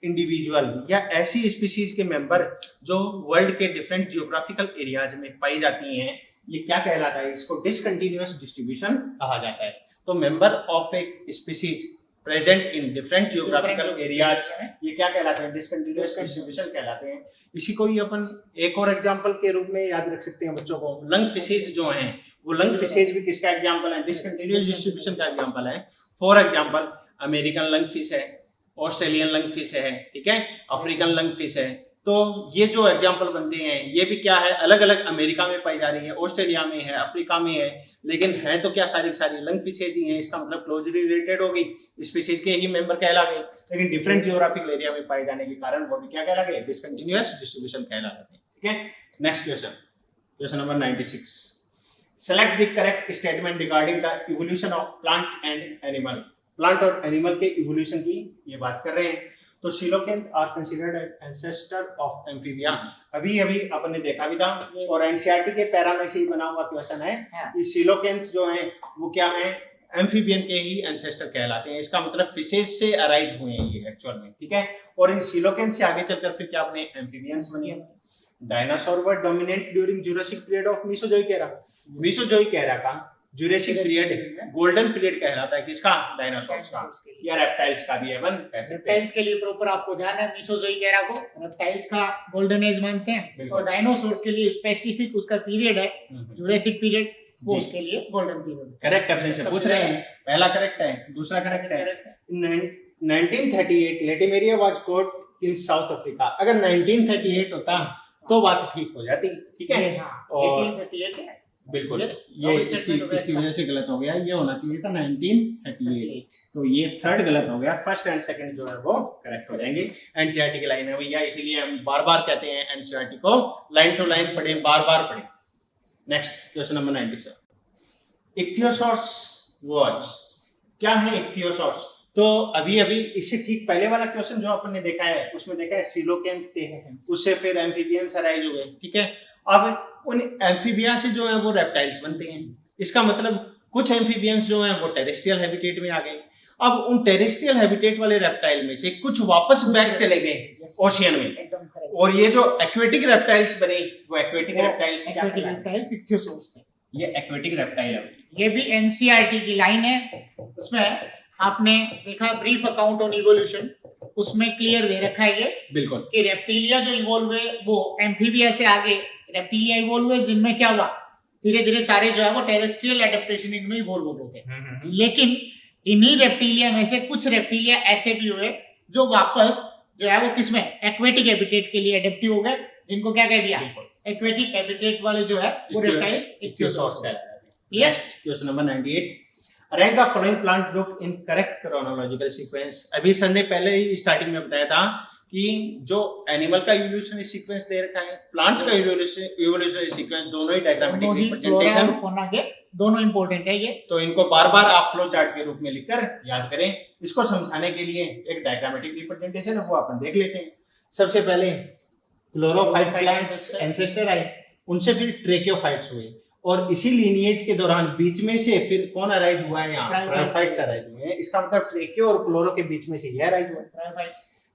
इंडिविजुअल या ऐसी स्पीशीज के मेंबर जो वर्ल्ड के डिफरेंट जियोग्राफिकल एरियाज में पाई जाती हैं, ये क्या कहलाता है, इसको डिसकंटिन्यूअस डिस्ट्रीब्यूशन कहा जाता है। तो member of A species present in different geographical areas, ये क्या कहलाते हैं, डिसकंटिन्यूअस डिस्ट्रीब्यूशन कहलाते हैं। इसी को ही अपन एक और एग्जांपल के रूप में याद रख सकते हैं बच्चों को। लंग फिशेज जो हैं, वो लंग फिशेज भी किसका एग्जांपल है, डिसकंटिन्यूअस डिस्ट्रीब्यूशन का एग्जांपल है। For example American lung fish है, ऑस्ट्रेलियन लंग फिश है, ठीक है, अफ्रीकन लंग फिश है। तो ये जो एग्जांपल बनते हैं ये भी क्या है, अलग अलग अमेरिका में पाई जा रही है, ऑस्ट्रेलिया में है, अफ्रीका में है, लेकिन है तो क्या सारी सारी लंग फिशेज ही हैं। इसका मतलब क्लोजली रिलेटेड होगी, स्पीशीज के ही मेंबर कहला गए, लेकिन डिफरेंट जियोग्राफिकल एरिया में पाए जाने के कारण वो भी क्या कहला गए, डिसकंटिन्यूअस डिस्ट्रीब्यूशन कहलाते हैं, ठीक है। Next question, question number 96। Select the correct statement regarding the evolution of plant and animal. Plant और एनिमल के इवोल्यूशन की ये बात कर रहे हैं। तो coelacanth are considered ancestor of amphibians. अभी अपन ने देखा भी था, और एनसीईआरटी के पैरा में से ही बना हुआ क्वेश्चन है कि coelacanth जो है वो क्या है, एम्फीबियन के ही एंसेस्टर कहलाते हैं। इसका मतलब फिशेज से अराइज हुए हैं ये एक्चुअल में, ठीक है। और इन coelacanth से आगे चलकर फिर क्या अपने एम्फीबियंस बने। Dinosaur were dominant during Jurassic period of Mesozoic era. Mesozoic era का जुरासिक पीरियड गोल्डन पीरियड कहलाता है, किसका, डायनासोर्स का या रेप्टाइल्स का भी अपन कह सकते हैं। रेप्टाइल्स के लिए प्रॉपर आपको ध्यान है, मेसोजोइक एरा को रेप्टाइल्स का गोल्डन एज मानते हैं, और डायनासोर्स के लिए स्पेसिफिक उसका पीरियड है जुरासिक पीरियड, वो उसके लिए गोल्डन पीरियड। करेक्ट ऑप्शन से पूछ रहे हैं, पहला करेक्ट है, दूसरा करेक्ट है। 1938 Latimeria was caught in south Africa. अगर 1938 होता तो बात ठीक हो जाती, ठीक है। और 1838 है बिल्कुल, ये ये statement हो गया इसकी इसका। वजह से गलत हो गया, ये होना चाहिए था 1938। तो ये थर्ड गलत हो गया, फर्स्ट एंड सेकंड जो है वो करेक्ट हो जाएंगे। एनसीईआरटी की लाइन है भैया, इसीलिए हम बार बार कहते हैं एनसीईआरटी को लाइन टू लाइन पढ़ें, बार बार पढ़ें। नेक्स्ट क्वेश्चन नंबर 97, इक्थियोसॉर्स वाज, क्या है इक्थियोसॉर्स? तो अभी अभी इससे ठीक पहले वाला क्वेश्चन जो अपन ने देखा है उसमें देखा है सिलोकेम थे, उससे फिर एम्फीबियंस अराइज हुए, ठीक है। अब उन एम्फीबिया से जो है वो रेप्टाइल्स बनते हैं। इसका मतलब कुछ एम्फीबियंस जो हैं वो टेरेस्ट्रियल हैबिटेट में आ गए। अब उन टेरेस्ट्रियल हैबिटेट वाले रेप्टाइल में से कुछ वापस बैक चले गए ओशियन में, एकदम करेक्ट। और ये जो एक्वेटिक रेप्टाइल्स बने वो एक्वेटिक रेप्टाइल्स क्या एक्वेटिक कहलाते हैं? रेप्टाइल्स इक्थियोसॉर्स थे। ये एक्वेटिक रेप्टाइल है। ये भी एनसीईआरटी की लाइन है, उसमें आपने देखा ब्रीफ अकाउंट ऑन इवोल्यूशन, उसमें क्लियर दे रखा है ये बिल्कुल कि रेप्टिलिया जो इवॉल्व हुए वो एम्फीबिया से आगे रेप्टिलिया इवॉल्व हुए, जिनमें क्या हुआ धीरे धीरे सारे जो है वो टेरेस्ट्रियल एडेप्टेशन इनमें इवॉल्व हो गए थे। लेकिन इन्हीं रेप्टिलिया में से कुछ रेप्टिलिया ऐसे भी हुए जो वापस जो है वो किसमें एक्वेटिक हैबिटेट के लिए एडेप्टिव हो गए, जिनको क्या कह दिया एक्वेटिक हैबिटेट वाले जो है वो रेप्टाइल्स इक्थियोसॉर्स कहलाते हैं। Next question number 98, arrange the following plant group in correct chronological sequence. अभी सर ने पहले ही स्टार्टिंग में बताया था कि जो एनिमल का इवोल्यूशनरी सीक्वेंस दे रखा है, प्लांट्स का इवोल्यूशनरी सीक्वेंस, दोनों ही डायग्रामेटिक रिप्रेजेंटेशन, फोना के दोनों इंपॉर्टेंट है ये। तो इनको बार बार आप फ्लो चार्ट के रूप में लिखकर याद करें। इसको समझाने के लिए एक डायग्रामेटिक रिप्रेजेंटेशन है वो अपन देख लेते हैं। सबसे पहले क्लोरोफाइट प्लांट्स एंसेस्टर आए, उनसे फिर ट्रेकियोफाइट्स हुए, और इसी लीनिएज के दौरान बीच में से फिर कौन अराइज हुआ है? यहाँ ब्रायोफाइट्स अराइज हुए हैं। इसका मतलब ट्रेकियो और क्लोरो के बीच में से ये अराइज हुआ है।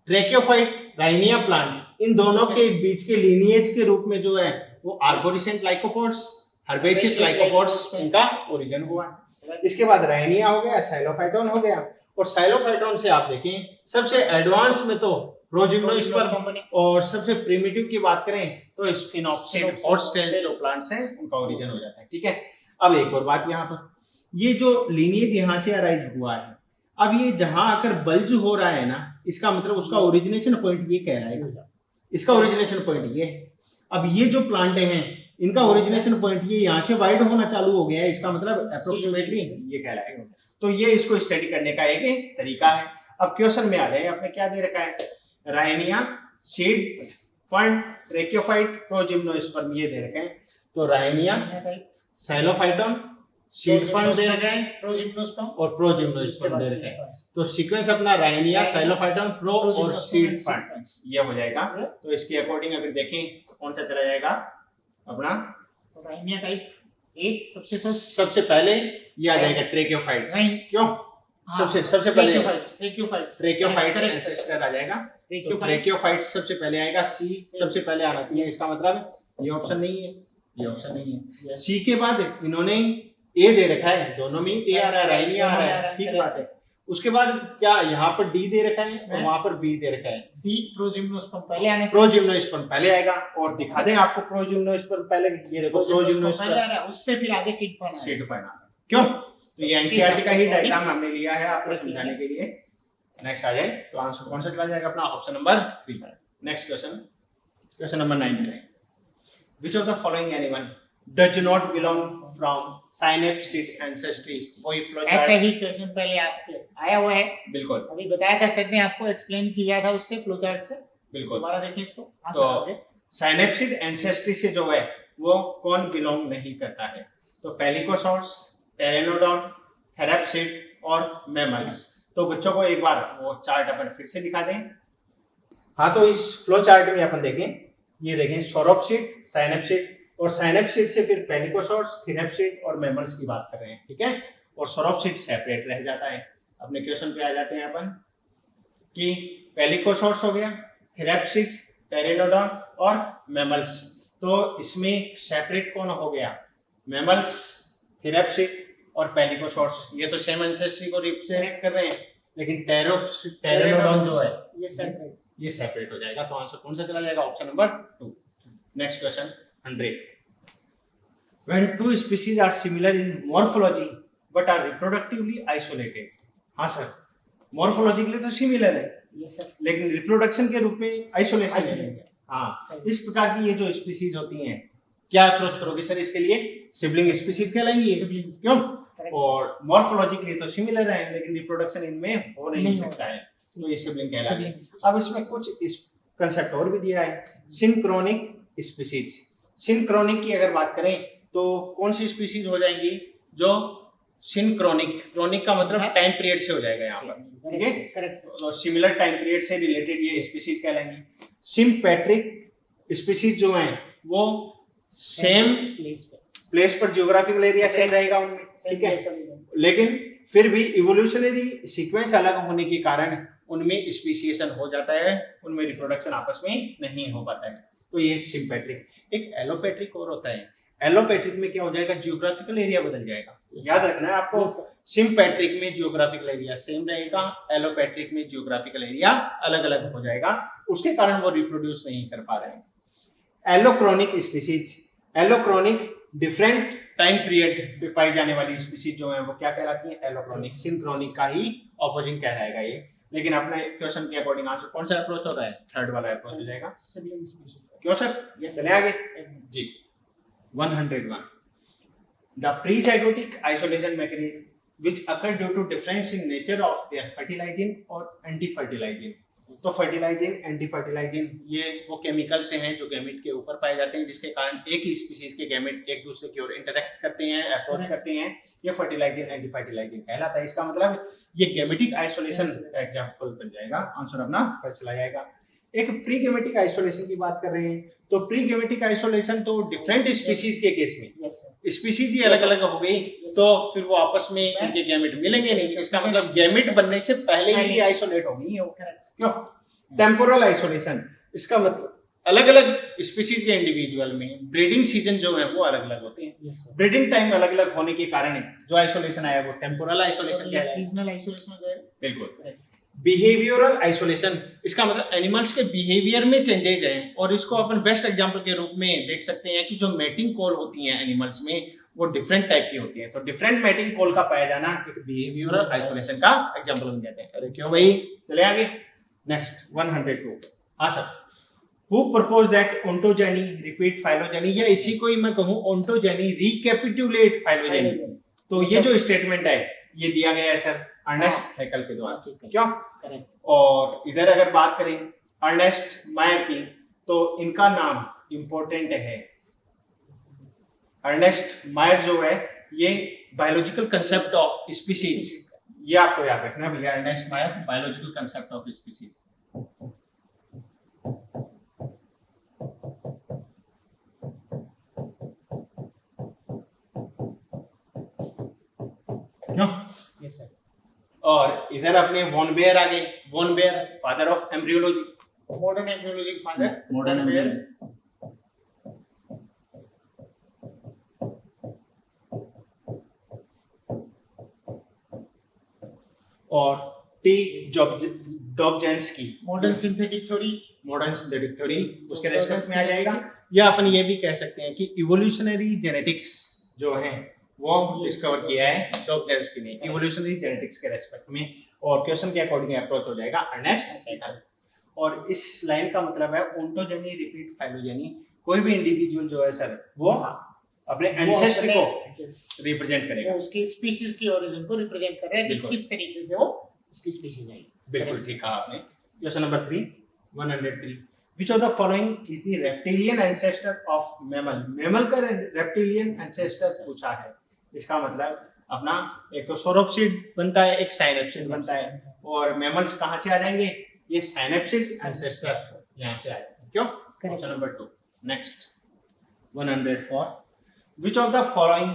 ट्रेकियोफाइट, राइनिया प्लांट, इन दोनों के बीच के लीनिएज के रूप में जो है वो आर्बोरिसेंट लाइकोपोड्स, हर्बेशियस लाइकोपोड्स इनका ओरिजिन हुआ है। इसके बाद राइनिया हो गया, साइलोफाइटोन हो गया, और साइलोफाइटोन से आप देखें सबसे एडवांस में तो प्रोजिम्नोस्पर्म, और सबसे प्रिमिटिव की बात करें तो स्फिनोप्सिड हॉटस्टेल जो प्लांट्स हैं उनका ओरिजिन हो जाता है, ठीक है। अब एक और बात यहाँ पर, ये जो लीनिएज यहाँ से अराइज हुआ है, अब ये जहां आकर बल्ज हो रहा है ना, इसका मतलब उसका ओरिजिनेशन पॉइंट ये कहलाएगा, इसका ओरिजिनेशन पॉइंट ये है। अब ये जो प्लांट हैं इनका ओरिजिनेशन पॉइंट ये यहाँ से वाइड होना चालू हो गया है, इसका मतलब अप्रोक्सीमेटली ये कहलाएगा। तो ये इसको स्टडी करने का एक तरीका है। अब क्वेश्चन में आ जाए, आपने क्या दे रखा है? राइनिया, सीड फंड, ट्रेकियोफाइट, प्रोजिम्नोस्पर्म ये दे रखे हैं। तो राइनिया, साइलोफाइटोन, सीड फंड दे रखे हैं, प्रोजिम्नोस्पर्म और प्रोजिम्नोस्पर्म दे रखे हैं। तो सीक्वेंस अपना राइनिया, साइलोफाइटोन, प्रो और सीड फंड ये हो जाएगा। तो इसके अकॉर्डिंग अगर देखें तो कौन सा चला जाएगा अपना? राइनिया टाइप एक सबसे पहले ये आ जाएगा ट्रेकियोफाइट्स। क्यों? सबसे पहले ट्रेकियोफाइट्स एंसेस्टर आ जाएगा। ट्रेकियोफाइट्स सबसे पहले आएगा, सी सबसे पहले आना चाहिए। इसका मतलब ये ऑप्शन नहीं है, ये ऑप्शन नहीं है। सी के बाद इन्होंने ए दे रखा है, दोनों में ए आ रहा है, राइनिया आ रहा है, ठीक बात है। उसके बाद क्या यहाँ पर डी दे रखा है और वहां पर बी दे रखा है। डी प्रोजिम्नोस्पर्म पहले आने, प्रोजिम्नोस्पर्म पहले आएगा, और दिखा दें आपको प्रोजिम्नोस्पर्म पहले, ये देखो प्रोजिम्नोस्पर्म पहले आ रहा है, उससे फिर आगे सीड फंड सीड फंड आ रहा है। क्यों? तो ये एनसीईआरटी का ही डायग्राम हमने लिया है आपको समझाने के लिए। नेक्स्ट आ जाए तो आंसर कौन सा चला जाएगा अपना? Option number 3। Next question number 99, which of the following animal does not belong from synapsid ancestry? वही फ्लो चार्ट, ऐसा ही क्वेश्चन पहले आपके आया हुआ है, बिल्कुल अभी बताया था सर ने, आपको एक्सप्लेन किया था उससे फ्लो चार्ट से। बिल्कुल। दोबारा देखिए इसको। तो साइनेप्सिड एंसेस्ट्री से जो है वो कौन बिलोंग नहीं करता है? तो पेलिकोसॉर्स, टेरेनोडॉन, थेरेप्सिड और मैमल्स। तो बच्चों को एक बार वो चार्ट अपन फिर से दिखा दें। हाँ, तो इस फ्लो चार्ट में अपन देखें, ये देखें सोरोप्सिड, साइनेप्सिड, और साइनेप्सिड से फिर पेलिकोसॉर्स, थेरेप्सिड और मैमल्स की बात कर रहे हैं, ठीक है। और सोरोप्सिड सेपरेट रह जाता है। अपने क्वेश्चन पे आ जाते हैं अपन कि पेलिकोसॉर्स हो गया, थेरेप्सिड, टेरेनोडॉन और मैमल्स। तो इसमें सेपरेट कौन हो गया? मैमल्स, थेरेप्सिड और पेलिकोसॉर्स। ये तो सेम एंसेस्ट्री को रिप्रेजेंट कर रहे हैं, लेकिन टेरेनोडॉन जो है ये सेपरेट हो जाएगा। तो आंसर कौन सा चला जाएगा? Option number 2। Next question 100, when two species are similar in morphology but are reproductively isolated। हाँ सर, मॉर्फोलॉजिकली तो सिमिलर है, यस सर, लेकिन रिप्रोडक्शन के रूप में आइसोलेशन है। आइसोलेटेड, हाँ, इस प्रकार की ये जो स्पीसीज होती हैं, क्या अप्रोच करोगे सर इसके लिए? सिबलिंग स्पीसीज कहलाएंगी ये। सिबलिंग, क्यों? करेक्ट, और मॉर्फोलॉजिकली तो सिमिलर है, लेकिन रिप्रोडक्शन इनमें हो नहीं नहीं सकता है, तो ये सिबलिंग सिबलिंग कहलाएंगे। स्पीशीज, अब इसमें कुछ इस कंसेप्ट और भी दिया है, सिंक्रोनिक स्पीसीज। सिंक्रोनिक की अगर बात करें तो कौन सी स्पीसीज हो जाएंगी जो सिंक्रोनिक, क्रोनिक का मतलब टाइम पीरियड से हो जाएगा यहाँ पर, ठीक है, करेक्ट, तो सिमिलर टाइम पीरियड से रिलेटेड ये स्पीसीज कहलाएंगी। सिम्पैट्रिक स्पीसीज जो हैं वो सेम प्लेस पे, प्लेस पर जियोग्राफिकल एरिया सेम रहेगा उनमें, ठीक है, लेकिन फिर भी इवोल्यूशनरी सीक्वेंस अलग होने के कारण उनमें स्पीसीएशन हो जाता है, उनमें रिप्रोडक्शन आपस में नहीं हो पाता है, तो ये सिम्पैट्रिक। एक एलोपैट्रिक और होता है, एलोपैट्रिक में क्या हो जाएगा, जियोग्राफिकल एरिया बदल जाएगा, याद रखना है आपको। सिम्पैट्रिक में जियोग्राफिकल एरिया सेम रहेगा, एलोपैट्रिक में जियोग्राफिकल एरिया अलग अलग हो जाएगा, उसके कारण वो रिप्रोड्यूस नहीं कर पा रहे हैं। एलोक्रोनिक स्पीसीज, एलोक्रोनिक डिफरेंट टाइम पीरियड पे पाई जाने वाली स्पीसीज जो है वो क्या कहलाती हैं, एलोक्रोनिक। सिंक्रोनिक का ही ऑपोजिट कहलाएगा ये, लेकिन अपने क्वेश्चन के अकॉर्डिंग आंसर कौन सा अप्रोच हो रहा है, थर्ड वाला अप्रोच हो जाएगा। सिबलिंग स्पीशीज, क्यों सर? चले आगे जी। 101 the prezygotic isolation mechanism which occur due to difference in nature of their fertilizing और एंटी फर्टिलाइजिंग। तो फर्टिलाइजिंग, एंटी फर्टिलाइजिंग ये वो केमिकल से हैं जो गैमेट के ऊपर पाए जाते हैं, जिसके कारण एक ही स्पीशीज के गैमेट एक दूसरे की ओर इंटरेक्ट करते हैं, अप्रोच करते हैं, ये फर्टिलाइजिंग एंटी फर्टिलाइजिंग कहलाता है। इसका मतलब ये गैमेटिक आइसोलेशन का एग्जांपल बन जाएगा, आंसर अपना फर्स्ट चला जाएगा। एक प्री गैमेटिक आइसोलेशन की बात कर रहे हैं, तो प्री गैमेटिक आइसोलेशन तो डिफरेंट स्पीशीज के केस में, यस सर, स्पीशीज ही अलग अलग हो गई तो फिर वो आपस में इनके गैमेट मिलेंगे नहीं, इसका मतलब गैमेट बनने से पहले ही आइसोलेट हो गई है वो। क्यों? टेम्पोरल आइसोलेशन, इसका मतलब अलग अलग स्पीशीज के इंडिविजुअल में ब्रीडिंग सीजन जो है वो अलग अलग होते हैं, यस सर, ब्रीडिंग टाइम अलग अलग होने के कारण जो आइसोलेशन आया वो टेम्पोरल आइसोलेशन कहलाता है। सीजनल आइसोलेशन हो जाएगा, बिल्कुल। बिहेवियरल आइसोलेशन, इसका मतलब एनिमल्स के बिहेवियर में चेंजेज हैं, और इसको अपन बेस्ट एग्जांपल के रूप में देख सकते हैं कि जो मैटिंग कॉल होती हैं एनिमल्स में वो डिफरेंट टाइप की होती है, तो डिफरेंट मैटिंग कॉल का पाया जाना एक बिहेवियरल आइसोलेशन का एग्जांपल बन जाता है। अरे क्यों भाई, चले आगे। नेक्स्ट 102 हाँ sir, who propose that ontogeny repeat phylogeny, या इसी को ही मैं कहूं ओंटोजेनी रिकैपिटुलेट फाइलोजेनी, तो ये जो स्टेटमेंट है ये दिया गया है सर अर्नेस्ट हैकेल के द्वारा। क्यों? करेक्ट, और इधर अगर बात करें अर्नेस्ट मायर की, तो इनका नाम इंपॉर्टेंट है। अर्नेस्ट मायर जो है ये बायोलॉजिकल कंसेप्ट ऑफ स्पीशीज, ये आपको याद रखना भैया, Ernest Mayr biological concept of species. क्यों? यस सर, और इधर अपने वॉन बेयर आ गए, von Baer father of embryology, modern embryology father, modern embryo. और T Dobzhansky, modern synthetic theory, modern synthetic theory उसके रेस्पेक्ट में आ जाएगा। या अपन ये भी कह सकते हैं कि इवोल्यूशनरी जेनेटिक्स जो है वो डिस्कवर किया है डॉबझांस्की ने इवोल्यूशनरी जेनेटिक्स के रेस्पेक्ट में, और क्वेश्चन के अकॉर्डिंग अप्रोच हो जाएगा अर्नेस्ट हैकेल। और इस लाइन का मतलब है ओंटोजेनी रिपीट फाइलोजेनी, कोई भी इंडिविजुअल जो है सर वो अपने एंसेस्टर को रिप्रेजेंट करेगा, वो उसकी स्पीशीज की ओरिजिन को रिप्रेजेंट कर रहा है कि किस तरीके से वो उसकी स्पीशीज आई। बिल्कुल ठीक कहा आपने। Question number 3 103 which of the following is the reptilian ancestor of mammal, mammal का रेप्टिलियन एंसेस्टर पूछा है, इसका मतलब अपना एक तो सोरोप्सिड बनता है, एक साइनेप्सिड बनता है, और मैमल्स कहां से आ जाएंगे, ये साइनेप्सिड एंसेस्टर यहां से आएगा। क्यों? Question number 2 next 104 which of the following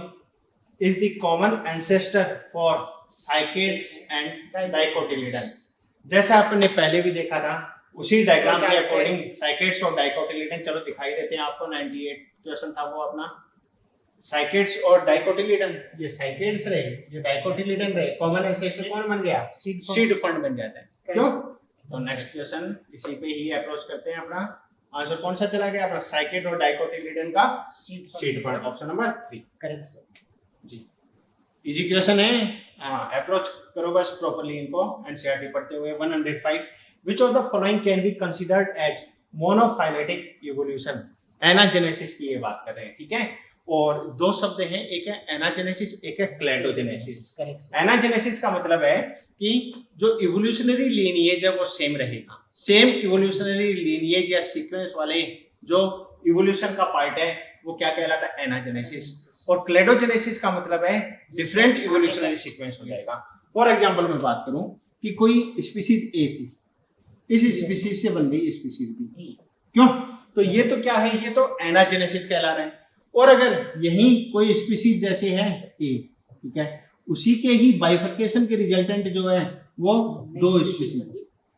is the common ancestor for cycads and dicotyledons। जैसा आपने पहले भी देखा था उसी डायग्राम के अकॉर्डिंग साइकेड्स और डाइकोटिलिडन, चलो दिखाई देते हैं आपको। 98 क्वेश्चन था वो अपना, साइकेड्स और डाइकोटिलिडन, ये साइकेड्स रहे ये डाइकोटिलिडन रहे, कॉमन एंसेस्टर कौन बन गया, सीड फंड बन जाता है। क्यों? तो नेक्स्ट क्वेश्चन इसी पे ही अप्रोच करते हैं। अपना आंसर कौन सा चला गया अपना, साइकेड और डाइकोटिलिडन का seed fund, option number 3 correct sir जी। इजी क्वेश्चन है, हाँ अप्रोच करो बस प्रॉपर्ली इनको एनसीईआरटी पढ़ते हुए। 105 which of the following can be considered as monophyletic evolution. Anagenesis की ये बात कर रहे हैं, ठीक है। और दो शब्द हैं, एक है एनाजेनेसिस, एक है क्लेडोजेनेसिस। एनाजेनेसिस का मतलब है कि जो इवोल्यूशनरी लीनिएज है वो सेम रहेगा, सेम इवोल्यूशनरी लीनिएज या सीक्वेंस वाले जो इवोल्यूशन का पार्ट है वो क्या कहलाता है, एनाजेनेसिस। और क्लेडोजेनेसिस का मतलब है डिफरेंट इवोल्यूशनरी सीक्वेंस हो जाएगा। फॉर एग्जांपल मैं बात करूं कि कोई स्पीशीज ए थी, इस स्पीशीज से बन गई स्पीशीज बी, क्यों? तो ये तो क्या है, ये तो एनाजेनेसिस कहला रहे हैं। और अगर यही कोई स्पीशीज जैसे है ए, ठीक है, उसी के ही बाइफर्केशन के रिजल्टेंट जो है वो दो स्पीशीज,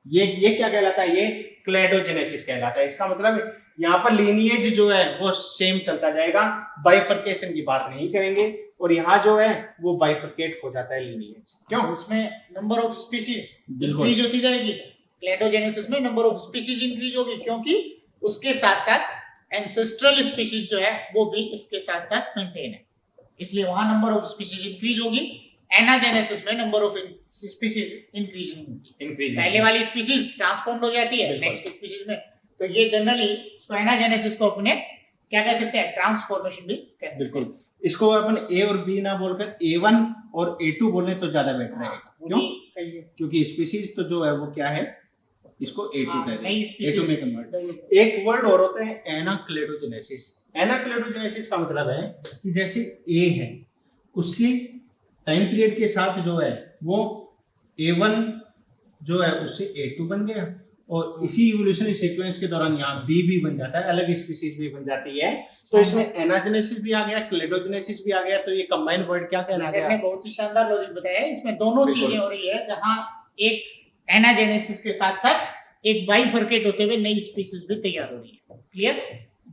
ये क्या कहलाता है, ये क्लेडोजेनेसिस कहलाता है। इसका मतलब यहाँ पर लीनिएज जो है वो सेम चलता जाएगा, बाइफर्केशन की बात नहीं करेंगे। और यहाँ जो है वो बाइफर्केट हो जाता है लीनिएज, क्यों? उसमें नंबर ऑफ स्पीशीज इंक्रीज होती जाएगी। क्लेडोजेनेसिस में नंबर ऑफ स्पीशीज इंक्रीज होगी, क्योंकि उसके साथ साथ एंसेस्ट्रल स्पीशीज जो है वो भी इसके साथ साथ मेंटेन है, इसलिए वहां नंबर ऑफ स्पीशीज इंक्रीज होगी। एनाजेनेसिस में नंबर ऑफ स्पीशीज इंक्रीज नहीं होगी, पहले वाली स्पीशीज ट्रांसफॉर्म हो जाती है नेक्स्ट स्पीशीज में। तो ये जनरली एनाजेनेसिस को अपने क्या कह सकते हैं, ट्रांसफॉर्मेशन भी कह सकते हैं। बिल्कुल, इसको अपन ए और बी ना बोलकर A1 और A2 बोले तो ज्यादा बेटर रहेगा, क्यों? सही है, क्योंकि स्पीशीज तो जो है वो क्या है, इसको A2 कहते हैं, species। A2 में कन्वर्ट। एक वर्ड और होता है एनाक्लेडोजेनेसिस। एनाक्लेडोजेनेसिस का मतलब है कि जैसे A है, उसी टाइम पीरियड के साथ जो है वो A1 जो है उससे A2 बन गया, और इसी इवोल्यूशनरी सीक्वेंस के दौरान यहाँ बी भी बन जाता है, अलग स्पीशीज भी बन जाती है। तो इसमें एनाजेनेसिस भी आ गया, क्लेडोजेनेसिस भी आ गया, तो ये कंबाइंड वर्ड क्या कहना है? आपने बहुत ही शानदार लॉजिक बताया है। इसमें दोनों चीजें हो रही है, जहां एक एनाजेनेसिस के साथ साथ एक बाइफर्केट होते हुए नई स्पीशीज भी तैयार हो रही है। क्लियर?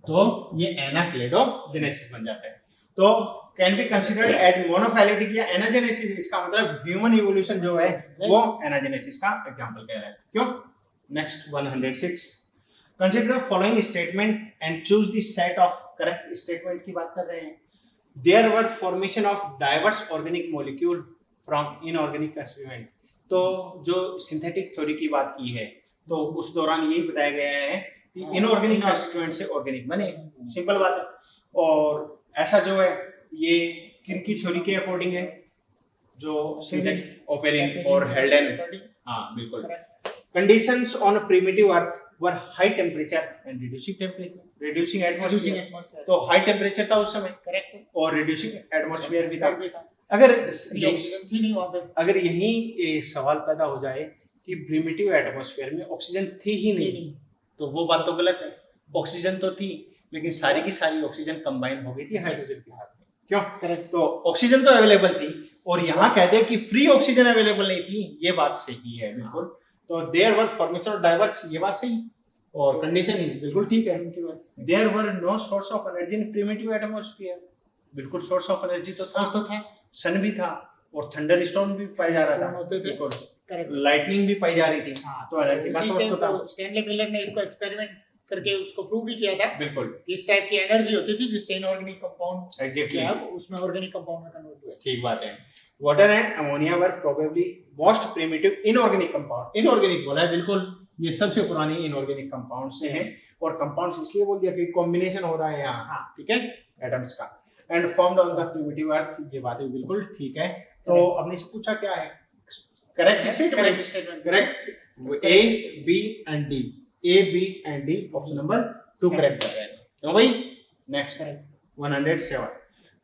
तो ये एनाक्लेडोजेनेसिस बन जाता है। तो can be considered as monophyletic या एनाजेनेसिस। इसका मतलब ह्यूमन इवोल्यूशन जो है वो एनाजेनेसिस का एग्जांपल कह रहा है, क्यों? Next 106 consider the following statement and choose the set of correct statement की बात कर रहे हैं। There were formation of diverse organic molecule from inorganic constituent. तो जो सिंथेटिक थ्योरी की बात की है, तो उस दौरान यही बताया गया है कि इनऑर्गेनिक कंस्टिट्यूएंट से ऑर्गेनिक बने, सिंपल बात है। और ऐसा जो है ये किनकी थ्योरी के अकॉर्डिंग है, जो सिंथेटिक ओपेरिन और हेल्डेन, हाँ बिल्कुल। Conditions on primitive Earth were high temperature and reducing atmosphere। तो high temperature था उस समय, करेक्ट, और reducing atmosphere भी था। अगर ऑक्सीजन थी नहीं वहां पे, अगर यही एक सवाल पैदा हो जाए कि प्रिमिटिव एटमॉस्फेयर में ऑक्सीजन थी ही नहीं, तो वो बात तो गलत है। ऑक्सीजन तो थी, लेकिन सारी की सारी ऑक्सीजन कंबाइन हो गई थी हाइड्रोजन के साथ में, क्यों? करेक्ट। तो ऑक्सीजन तो अवेलेबल थी, और यहाँ कहते हैं कि फ्री ऑक्सीजन अवेलेबल नहीं थी, ये बात सही है बिल्कुल। तो there were formation of diverse, ये बात सही, और कंडीशन बिल्कुल ठीक है। There were no source of energy in primitive atmosphere, बिल्कुल सोर्स ऑफ एनर्जी तो था, सन भी था, और थंडर स्टॉर्म भी पाया जा रहा था, होते थे, करेक्ट, लाइटनिंग भी पाई जा रही थी। हाँ, तो एनर्जी का सोर्स तो था। स्टैनली मिलर ने इसको एक्सपेरिमेंट करके उसको प्रूव भी किया था, बिल्कुल, इस टाइप की एनर्जी होती थी जिससे इनऑर्गेनिक कंपाउंड एग्जैक्टली उसमें ऑर्गेनिक कंपाउंड में कन्वर्ट हुआ। ठीक बात है। Water and ammonia were probably most primitive inorganic compound. Inorganic बोला है, बिल्कुल ये सबसे पुरानी इनऑर्गेनिक कंपाउंड से है, और कंपाउंड्स इसलिए बोल दिया क्योंकि कॉम्बिनेशन हो रहा है यहाँ, हाँ ठीक है, एटम्स का। And formed on the primitive earth, ये बात भी बिल्कुल ठीक है। तो हमने से पूछा क्या है, correct statement, correct, A B and D, A B and D, option number 2 correct कर रहे हैं, क्यों भाई? Next 107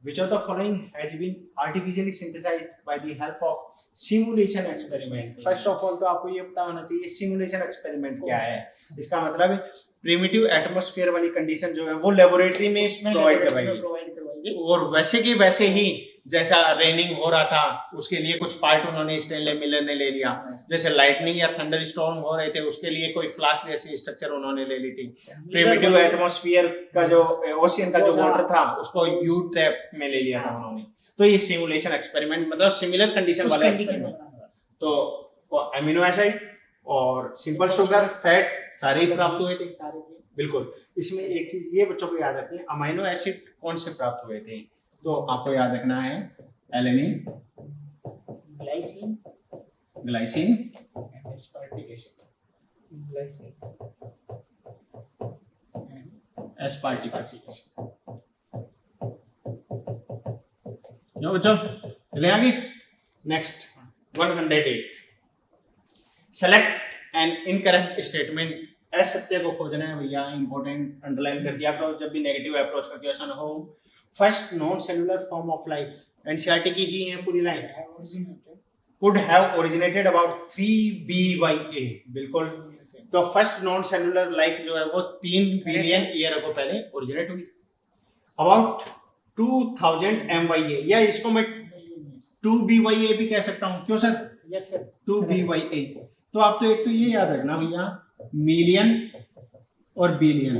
which of the following has been artificially synthesized by the help of simulation experiment। First of all तो आपको ये पता होना चाहिए सिमुलेशन एक्सपेरिमेंट क्या है। इसका मतलब प्रिमिटिव एटमॉस्फेयर वाली कंडीशन जो है वो लेबोरेटरी में प्रोवाइड करवाएंगे, और वैसे की वैसे ही जैसा रेनिंग हो रहा था उसके लिए कुछ पार्ट उन्होंने स्टैनली मिलर ने ले लिया, जैसे लाइटनिंग या थंडर स्टॉर्म हो रहे थे उसके लिए कोई फ्लास्क जैसी स्ट्रक्चर उन्होंने ले ली थी। प्रिमिटिव एटमॉस्फेयर का जो ओशियन का जो वाटर था उसको यू ट्रैप में ले लिया था उन्होंने। तो ये सिमुलेशन एक्सपेरिमेंट मतलब सिमिलर कंडीशन वाला एक्सपेरिमेंट। तो अमीनो एसिड और सिंपल शुगर, फैट सारे ही प्राप्त हुए थे, बिल्कुल। इसमें एक चीज ये बच्चों को याद रखनी है, अमीनो एसिड कौन से प्राप्त हुए थे, तो आपको याद रखना है alanine, glycine glycine, and aspartic acid, glycine and aspartic aspartic acid. Acid. क्यों बच्चों, चले आगे। Next 108, select an incorrect statement. असत्य को खोजना है भैया, इंपॉर्टेंट, अंडरलाइन कर दिया करो जब भी नेगेटिव अप्रोच करते हो ऐसा ना हो। First non cellular form of life, NCERT की ही है पूरी line, could have originated about 3 BYA, बिल्कुल। तो फर्स्ट नॉन सेलुलर लाइफ जो है वो 3 बिलियन ईयर अगो पहले ओरिजिनेट हुई। अबाउट 2000 MYA, या इसको मैं 2 BYA भी कह सकता हूँ, क्यों सर? Yes sir, 2 BYA। तो आप तो एक तो ये याद रखना भैया, मिलियन और billion,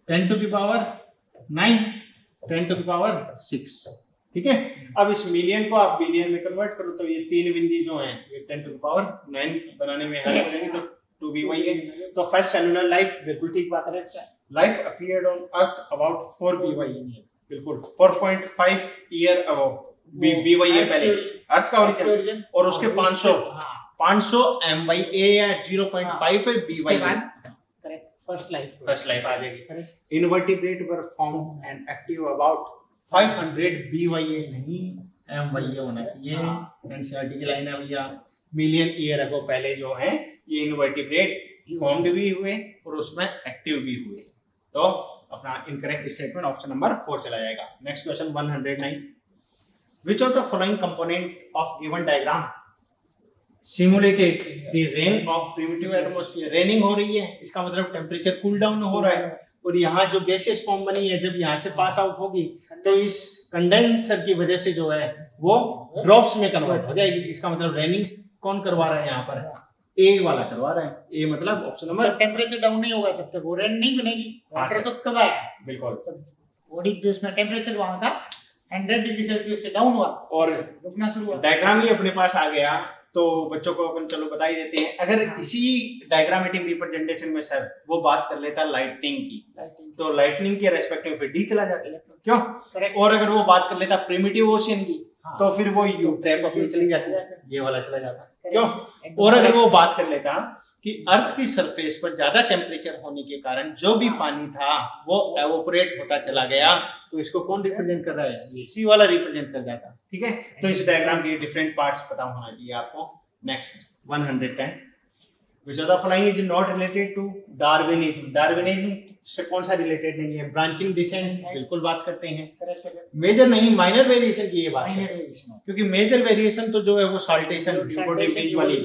10 to the power 9, 10 to the power 6, ठीक है। अब इस मिलियन को आप बिलियन में कन्वर्ट करो तो ये 3 बिंदी जो हैं ये 10 टू द पावर 9 बनाने में हेल्प करेंगे, तो 2 BYA। तो फर्स्ट सेलुलर लाइफ, बिल्कुल ठीक बात है, life appeared on earth about 4 BYA, बिल्कुल 4.5 ईयर अगो, BYA पहले अर्थ का ओरिजिन, और उसके 500 MYA या 0.5 BYA, करेक्ट, फर्स्ट लाइफ आ जाएगी। Invertebrate were form and active about 500 BYA, नहीं MYA होना चाहिए। एनसीईआरटी की लाइन है भैया, मिलियन ईयर अगो पहले जो है ये इनवर्टिब्रेट फॉर्म्ड भी हुए और उसमें एक्टिव भी हुए। तो अपना इनकरेक्ट स्टेटमेंट ऑप्शन नंबर 4 चला जाएगा। Next question 109, which of the following component of given diagram simulated the rain of primitive atmosphere? Raining हो रही है, इसका मतलब टेम्परेचर कूल डाउन हो रहा है, और यहाँ जो गैसियस फॉर्म बनी है जब यहाँ से पास आउट होगी तो इस कंडेंसर की वजह से जो है वो ड्रॉप्स में कन्वर्ट हो जाएगी। इसका मतलब रेनिंग कौन करवा रहा है यहाँ पर? ए वाला करवा रहा है। ए मतलब ऑप्शन नंबर, टेम्परेचर डाउन नहीं होगा तब तक वो रेन नहीं बनेगी, वाटर तो कब आया, बिल्कुल बॉडी के उसमें टेम्परेचर वहां था 100 डिग्री सेल्सियस से डाउन हुआ और रुकना शुरू हुआ। डायग्राम ही अपने पास आ गया तो बच्चों को अपन चलो बता ही देते हैं। अगर इसी डायग्रामेटिक रिप्रेजेंटेशन में सर वो बात कर लेता लाइटनिंग की, तो लाइटनिंग के रेस्पेक्टिव फिर डी चला जाता है, क्यों? और अगर वो बात कर लेता प्रिमिटिव ओशियन की, तो फिर वो यू ट्रैप अपनी चली जाती है, ये वाला चला जाता, क्यों? और अगर वो बात कर लेता कि अर्थ की सरफेस पर ज्यादा टेम्परेचर होने के कारण जो भी पानी था वो एवोपरेट होता चला गया, तो इसको कौन रिप्रेजेंट कर रहा है? सी वाला रिप्रेजेंट कर जाता, ठीक है। तो इस डायग्राम के डिफरेंट पार्ट्स पता होना चाहिए आपको। Next 110, which of the following is not related to Darwinism? Darwinism से कौन सा रिलेटेड नहीं है? ब्रांचिंग डिसेंट, बिल्कुल बात करते हैं। मेजर नहीं, माइनर वेरिएशन की ये बात है, क्योंकि मेजर वेरिएशन तो जो है वो साल्टेशन बीच वाली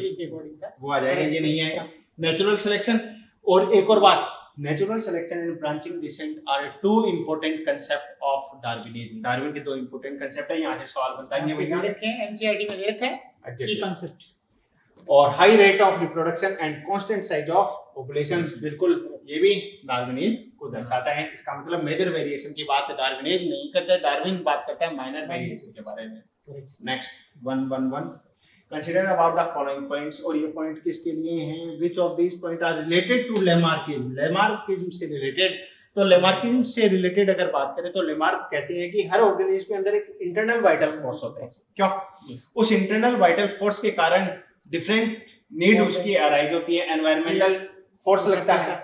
वो आ जाएगा, ये नहीं आएगा। नेचुरल सिलेक्शन, और एक और बात, natural selection and branching descent are 2 important concept of Darwinism. Darwin के 2 इंपॉर्टेंट कांसेप्ट है, यहाँ से सवाल बनता है भैया, एनसीईआरटी में दे रखा है की कांसेप्ट। और high rate of reproduction and constant size of population, बिल्कुल ये भी डार्विनिज्म को दर्शाता है। इसका मतलब मेजर वेरिएशन की बात डार्विनिज्म नहीं करता है, डार्विन बात करता है माइनर वेरिएशन के बारे में। Next 111, consider about the following points, और ये पॉइंट किसके लिए हैं? Which of these point are related to Lamarckism? Lamarckism से रिलेटेड, तो लेमार्किज्म से रिलेटेड अगर बात करें तो लेमार्क कहते हैं कि हर ऑर्गेनिज्म के अंदर एक इंटरनल वाइटल फोर्स होता है, क्यों? उस इंटरनल वाइटल फोर्स के कारण डिफरेंट नीड उसकी अराइज होती है, एनवायरमेंटल फोर्स लगता है,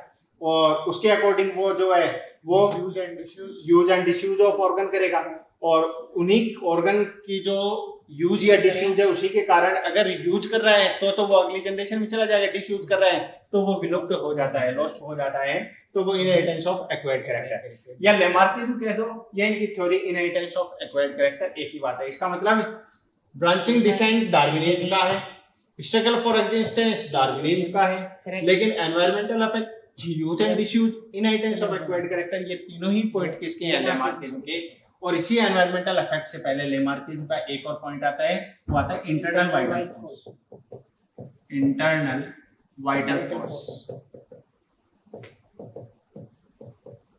और उसके अकॉर्डिंग वो जो है वो use and disuse of organ करेगा, और उन्हीं ऑर्गन की जो यूज या डिसयूज है उसी के कारण अगर यूज कर रहा है तो वो अगली जनरेशन में चला जाएगा, डिसयूज कर रहा है तो वो विलुप्त हो जाता है, लॉस्ट हो जाता है, तो वो इनहेरिटेंस ऑफ एक्वायर्ड कैरेक्टर या लेमार्किज्म कह दो, या इनकी theory inheritance of acquired character एक ही बात है। इसका मतलब ब्रांचिंग डिसेंट डार्विनिज्म का है, स्ट्रगल फॉर एग्जिस्टेंस डार्विनिज्म का है, लेकिन environmental effect, use and disuse, inheritance of acquired character, ये तीनों ही पॉइंट किसके हैं? लेमार्किज्म के। और इसी एनवायरमेंटल इफेक्ट से पहले लेमार्किज्म का एक और पॉइंट आता है, वो आता है internal vital force. Internal vital force,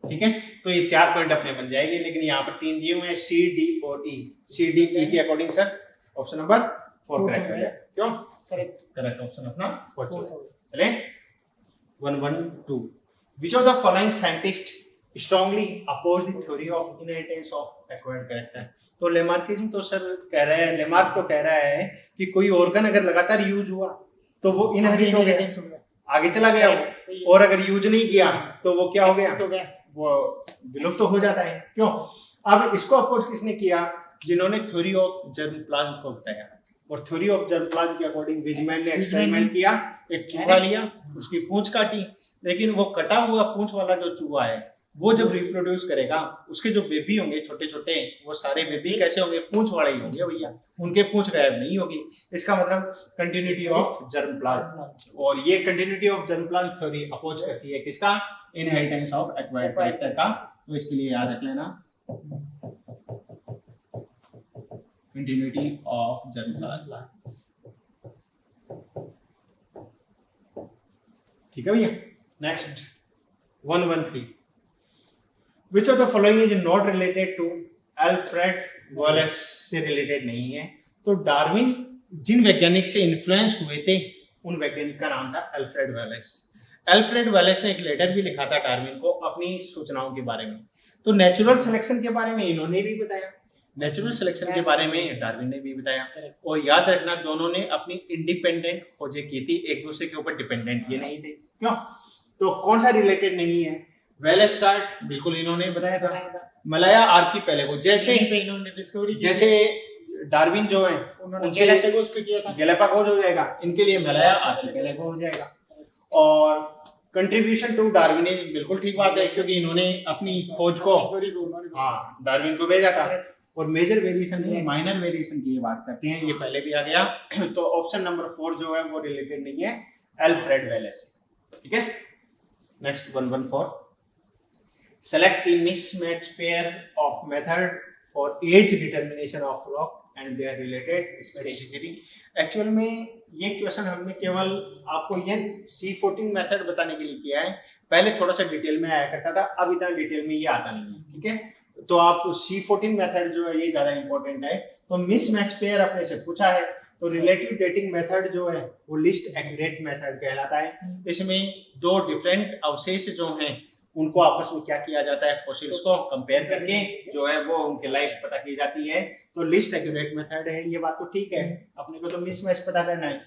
ठीक है। तो ये 4 पॉइंट अपने बन जाएंगे, लेकिन यहाँ पर 3 दिए हुए हैं, सी डी और ई। सी डी ई के according sir option number 4 correct है, क्यों? करेक्ट ऑप्शन अपना 4 चले। 112, which of the following scientist strongly oppose the theory of inheritance of acquired character. तो लेमार्किज्म तो सर कह रहा है, लेमार्क तो कह रहा है कि कोई ऑर्गन अगर लगातार यूज हुआ तो वो इनहेरिट हो गया, आगे चला गया वो, और अगर यूज नहीं किया तो वो क्या हो गया, वो विलुप्त तो हो जाता है। क्यों? अब इसको अपोज किसने किया? जिन्होंने थ्योरी ऑफ जर्मप्लाज्म को बताया, और थ्योरी ऑफ जर्मप्लाज्म के अकॉर्डिंग विजमैन ने एक्सपेरिमेंट किया, एक चूहा लिया, उसकी पूंछ काटी, लेकिन वो कटा हुआ पूंछ वाला जो चूहा है वो जब रिप्रोड्यूस करेगा उसके जो बेबी होंगे छोटे छोटे, वो सारे बेबी कैसे होंगे? पूंछ वाले ही होंगे भैया, उनके पूंछ गायब नहीं होगी। इसका मतलब कंटिन्यूटी ऑफ जर्मप्लाज्म, और ये continuity of germplasm theory oppose करती है किसका? इनहेरिटेंस ऑफ एक्वायर्ड कैरेक्टर का। तो इसके लिए याद रख लेना कंटिन्यूटी ऑफ जर्मप्लाज्म। ठीक है भैया। Next 113, which of the following is not related to Alfred Wallace? से रिलेटेड नहीं है। तो डार्विन जिन वैज्ञानिक से इन्फ्लुएंस हुए थे उन वैज्ञानिक का नाम था अल्फ्रेड वॉलेस। अल्फ्रेड वॉलेस ने एक लेटर भी लिखा था डार्विन को अपनी सूचनाओं के बारे में। तो नेचुरल सिलेक्शन के बारे में इन्होंने भी बताया, नेचुरल सिलेक्शन के बारे में डार्विन ने भी बताया। और याद रखना दोनों ने अपनी इंडिपेंडेंट खोजें की थी, एक दूसरे के ऊपर डिपेंडेंट ये नहीं थे। क्यों? तो कौन सा रिलेटेड नहीं है? वेलेस चार्ट बिल्कुल इन्होंने बताया था। मलाया आर्किपेलागो, जैसे इन्होंने डिस्कवरी जैसे डार्विन जो है उन्होंने गैलापागोस पे किया था, गैलापागोस हो जाएगा, इनके लिए मलाया आर्किपेलागो हो जाएगा। और कंट्रीब्यूशन टू डार्विनिज्म बिल्कुल ठीक बात है, क्योंकि इन्होंने अपनी खोज को डार्विन को भेजा था। और मेजर वेरिएशन नहीं, माइनर वेरिएशन की ये बात करते हैं, ये पहले भी आ गया। तो ऑप्शन नंबर 4 जो है वो रिलेटेड नहीं है अल्फ्रेड वेलेस। ठीक है। Next 114, select the mismatch pair of method for age determination of flock and their related specificity. Actual में ये क्वेश्चन हमने केवल आपको ये C14 मेथड बताने के लिए किया है, पहले थोड़ा सा डिटेल में आया करता था, अब इतना डिटेल में ये आता नहीं है। ठीक है। तो आप C14 मेथड जो है ये ज्यादा इंपॉर्टेंट है। तो मिसमैच पेयर अपने से पूछा है, तो रिलेटिव डेटिंग मेथड जो है वो लिस्ट एक्यूरेट मेथड कहलाता है। इसमें दो डिफरेंट अवशेष जो हैं उनको आपस में क्या किया जाता है, फॉसिल्स को कंपेयर करके जो है वो उनकी लाइफ पता की जाती है। तो लिस्ट एक्यूरेट मेथड है, ये बात तो ठीक है। अपने को तो मिसमैच पता करना है।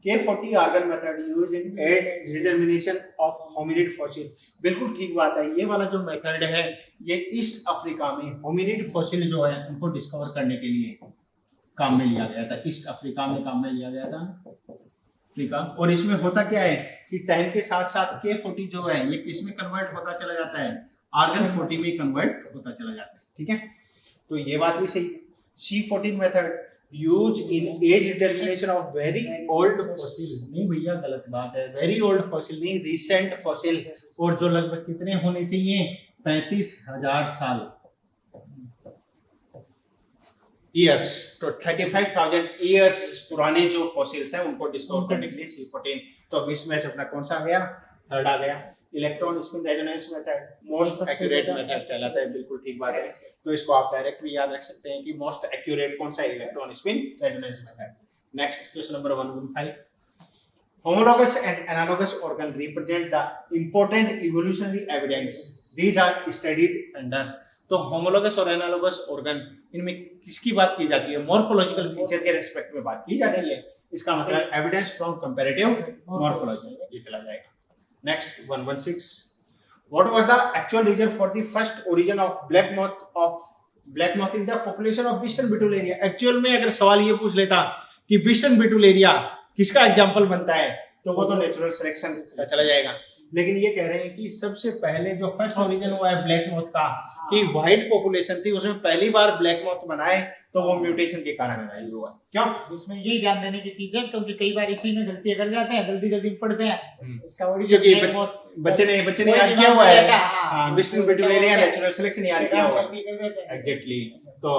K40 argon method used in age determination of hominid fossil, बिल्कुल ठीक बात है। ये वाला जो मेथड है ये ईस्ट अफ्रीका में होमिनिड फॉसिल जो है उनको डिस्कवर करने के लिए काम में लिया गया था। ईस्ट अफ्रीका में काम में लिया गया था अफ्रीका। और इसमें होता क्या है कि टाइम के साथ साथ K40 जो है ये किसमें कन्वर्ट होता चला जाता है, आर्गन 40 में कन्वर्ट होता चला जाता है। ठीक है। तो ये बात भी सही है। C14 method use in age determination of very old fossil, नहीं भैया गलत बात है, वेरी ओल्ड फॉसिल नहीं, रिसेंट फॉसिल, और जो लगभग कितने होने चाहिए, 35,000 साल ईयर्स, तो 35,000 ईयर्स पुराने जो फॉसिल्स हैं उनको डिस्कवर करने के लिए C14। तो मिसमैच अपना कौन सा आ गया, थर्ड आ गया। Electron spin resonance method most accurate method कहलाता है, बिल्कुल ठीक बात है। तो इसको आप डायरेक्ट भी याद रख सकते हैं कि मोस्ट एक्यूरेट कौन सा है, electron spin resonance method. Next question number 115, homologous and analogous organ represent the important evolutionary evidence, these are studied under। तो homologous और analogous organ इनमें किसकी बात की जाती है, मॉर्फोलॉजिकल फीचर के रिस्पेक्ट में बात की जाती है। इसका मतलब एविडेंस फ्रॉम कंपैरेटिव मॉर्फोलॉजी, ये चला जाएगा। Next 116, what was the actual reason for the first origin of black moth in the population of Western Betulia? Actual में अगर सवाल ये पूछ लेता कि विस्टर्न बिटुलेरिया किसका एग्जांपल बनता है तो वो तो नेचुरल सिलेक्शन का चला जाएगा। लेकिन ये कह रहे हैं कि सबसे पहले जो फर्स्ट ओरिजिन हुआ है ब्लैक मॉथ का, कि व्हाइट पॉपुलेशन थी उसमें पहली बार ब्लैक मॉथ बनाए तो वो म्यूटेशन के कारण हुआ। क्यों? इसमें यही ध्यान देने की चीज है, क्योंकि कई बार इसी में गलती कर जाते हैं, जल्दी पढ़ते हैं। इसका क्योंकि बच्चे ने याद किया हुआ है, हां, विस्टर्न बिटुलेरिया नेचुरल सिलेक्शन याद किया हुआ है। एग्जैक्टली। तो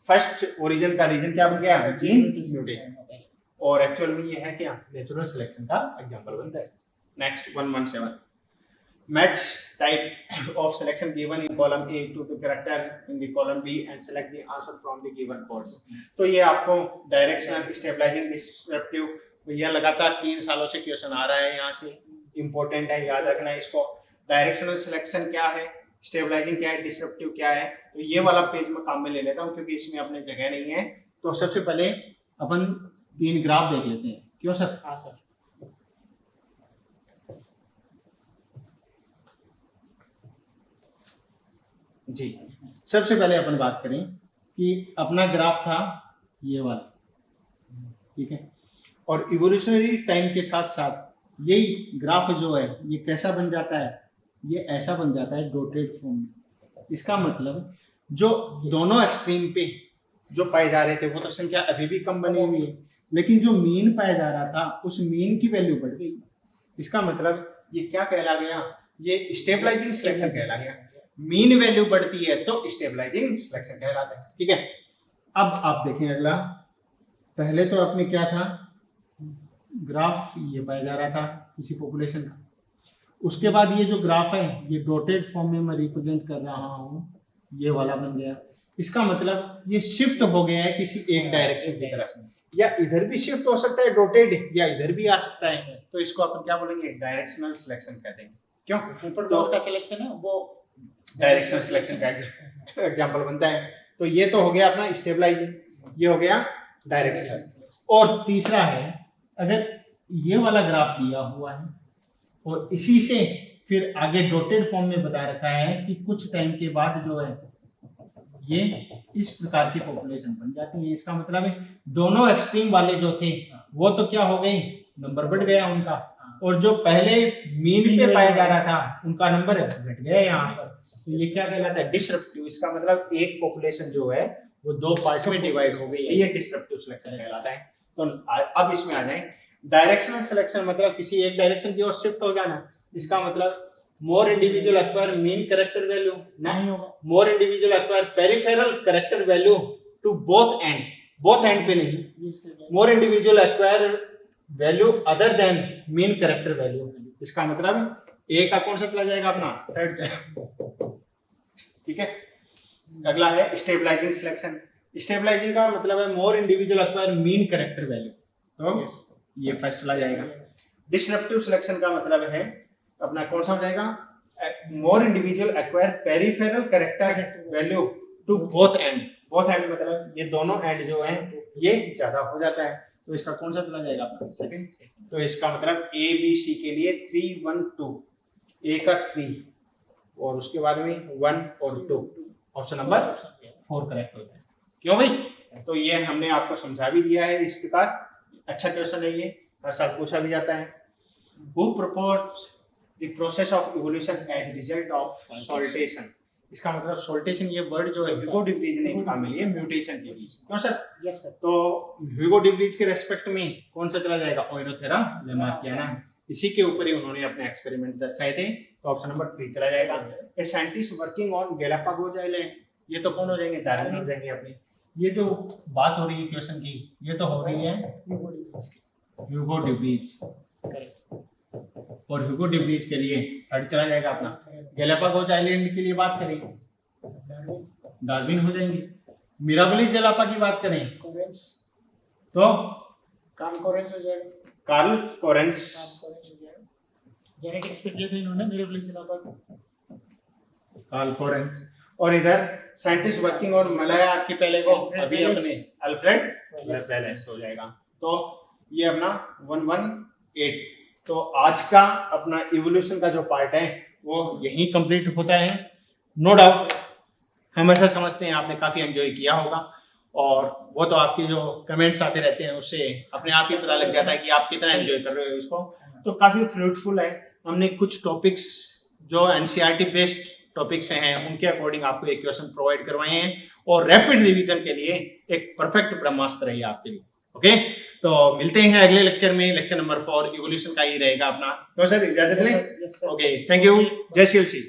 फर्स्ट ओरिजिन का रीजन क्या बन गया, जीन म्यूटेशन, और एक्चुअल में ये है क्या, नेचुरल सिलेक्शन का एग्जांपल बनता है। Next 117, match type of selection given in column A to the character in the column B and select the answer from the given codes। तो ये आपको डायरेक्शनल, स्टेबलाइजिंग, डिस्क्रिप्टिव, ये लगातार 3 सालों से क्वेश्चन आ रहा है, यहाँ से इंपॉर्टेंट है, याद रखना है इसको। डायरेक्शनल सिलेक्शन क्या है, स्टेबलाइजिंग क्या है, डिसरप्टिव क्या है। तो ये वाला पेज मैं काम में ले लेता हूँ क्योंकि इसमें अपने जगह नहीं है। तो सबसे पहले अपन 3 ग्राफ देख लेते हैं, क्यों सर? हाँ सर। जी, सबसे पहले अपन बात करें कि अपना ग्राफ था ये वाला, ठीक है, और इवोल्यूशनरी टाइम के साथ साथ यही ग्राफ जो है ये कैसा बन जाता है, ये ऐसा बन जाता है डॉटेड फॉर्म में। इसका मतलब जो दोनों एक्सट्रीम पे जो पाए जा रहे थे वो तो संख्या अभी भी कम बनी हुई है, लेकिन जो मीन पाया जा रहा था उस मीन की वैल्यू बढ़ गई। इसका मतलब ये क्या कहला गया, ये स्टेबलाइजिंग सिलेक्शन कहला गया। मीन वैल्यू बढ़ती है तो स्टेबलाइजिंग सिलेक्शन कहलाता है, ठीक है। अब आप देखें अगला, पहले तो आपने क्या था, ग्राफ ये पाया जा रहा था किसी पॉपुलेशन का, उसके बाद ये जो ग्राफ है ये डॉटेड फॉर्म में मैं रिप्रेजेंट कर रहा हूँ, ये वाला बन गया। इसका मतलब ये शिफ्ट हो गया है किसी एक डायरेक्शन की तरफ, या इधर भी शिफ्ट हो सकता है डॉटेड, या इधर भी आ सकता है। तो इसको अपन क्या बोलेंगे, डायरेक्शनल सिलेक्शन कहते हैं। क्यों? ऊपर डॉट का सिलेक्शन है वो डायरेक्शनल सिलेक्शन का एग्जांपल बनता है। तो ये तो हो गया अपना स्टेबलाइजिंग, ये हो गया डायरेक्शन। और तीसरा है, अगर ये वाला ग्राफ दिया हुआ है और इसी से फिर आगे डॉटेड फॉर्म में बता रखा है कि कुछ टाइम के बाद जो है ये इस प्रकार की पॉपुलेशन बन जाती है। इसका मतलब है दोनों एक्सट्रीम वाले जो थे वो तो क्या हो गए, नंबर बढ़ गया उनका, और जो पहले मीन पे पाया जा रहा था उनका नंबर घट गया यहाँ पर। तो ये क्या कहलाता है, डिसरप्टिव। इसका मतलब एक पॉपुलेशन जो है वो 2 पार्ट में डिवाइड हो गई है, ये डिसरप्टिव सिलेक्शन कहलाता है। तो अब इसमें आ जाए डायरेक्शनल सिलेक्शन, मतलब किसी एक डायरेक्शन की ओर शिफ्ट हो जाना। इसका मतलब more individual acquire mean character value नहीं होगा, more individual acquire peripheral character value to both end पे नहीं, more individual acquire value other than mean character value. इसका मतलब ए का कौन सा चला जाएगा, अपना थर्ड, ठीक है। अगला है स्टेबलाइजिंग सिलेक्शन। स्टेबलाइजिंग का मतलब है मोर individual acquire mean character value, तो ये फर्स्ट चला जाएगा। डिसरप्टिव सिलेक्शन का मतलब है अपना कौन सा हो जाएगा, more individual acquire peripheral character value to both end मतलब ये दोनों एंड जो है ये ज्यादा हो जाता है। तो इसका कौन सा चला जाएगा, अपना सेकंड। तो इसका मतलब ए बी सी के लिए 3 1 2, ए का 3 और उसके बाद में 1 और 2, ऑप्शन नंबर 4 करेक्ट हो जाए। क्यों भाई? तो ये हमने आपको समझा भी दिया है इस प्रकार। अच्छा क्वेश्चन है ये, हर साल पूछा भी जाता है। Who propose the process of evolution as result of saltation. इसका मतलब सॉल्टेशन ये वर्ड जो है ह्यूगो डी व्रीज ने निकाला है म्यूटेशन के लिए। क्यों सर? Yes sir. तो ह्यूगो डी व्रीज के रेस्पेक्ट में कौन सा चला जाएगा, ओइरोथेरा लेमार्कियाना। इसी के ऊपर ही उन्होंने अपने एक्सपेरिमेंट दर्शाए थे, तो ऑप्शन नंबर 3 चला जाएगा। A scientist working on Galapagos island, ये तो कौन हो जाएंगे, डार्विन हो जाएंगे अपने। ये जो बात हो रही है क्वेश्चन की, ये तो हो रही है ह्यूगो डी व्रीज, और ह्यूगो डी व्रीज के लिए थर्ड चला जाएगा अपना। गैलापागोस आइलैंड के लिए बात करें डार्विन हो जाएंगे। मिराबलिस जलापा की बात करें तो कार्ल कोरेंस हो जाएगा। कार्ल कोरेंस जेनेटिक्स पे किए थे इन्होंने मेरे प्लेस कार्ल कोरेंस। और इधर साइंटिस्ट वर्किंग और मलाया आर्किपेलागो को अभी अपने अल्फ्रेड वेलेस हो जाएगा। तो ये अपना 118। तो आज का अपना इवोल्यूशन का जो पार्ट है वो यहीं कंप्लीट होता है। नो डाउट हम ऐसा समझते हैं आपने काफ़ी एंजॉय किया होगा, और वो तो आपके जो कमेंट्स आते रहते हैं उससे अपने आप ही पता लग जाता है कि आप कितना एंजॉय कर रहे हो इसको। तो काफ़ी फ्रूटफुल है। हमने कुछ टॉपिक्स जो एनसीईआरटी बेस्ड टॉपिक्स हैं उनके अकॉर्डिंग आपको एक क्वेश्चन प्रोवाइड करवाए हैं, और रैपिड रिवीजन के लिए एक परफेक्ट ब्रह्मास्त्र है आपके लिए। ओके, तो मिलते हैं अगले लेक्चर में। लेक्चर नंबर 4 इवोल्यूशन का ही रहेगा अपना। तो सर इजाजत लें। Okay, thank you. जय श्री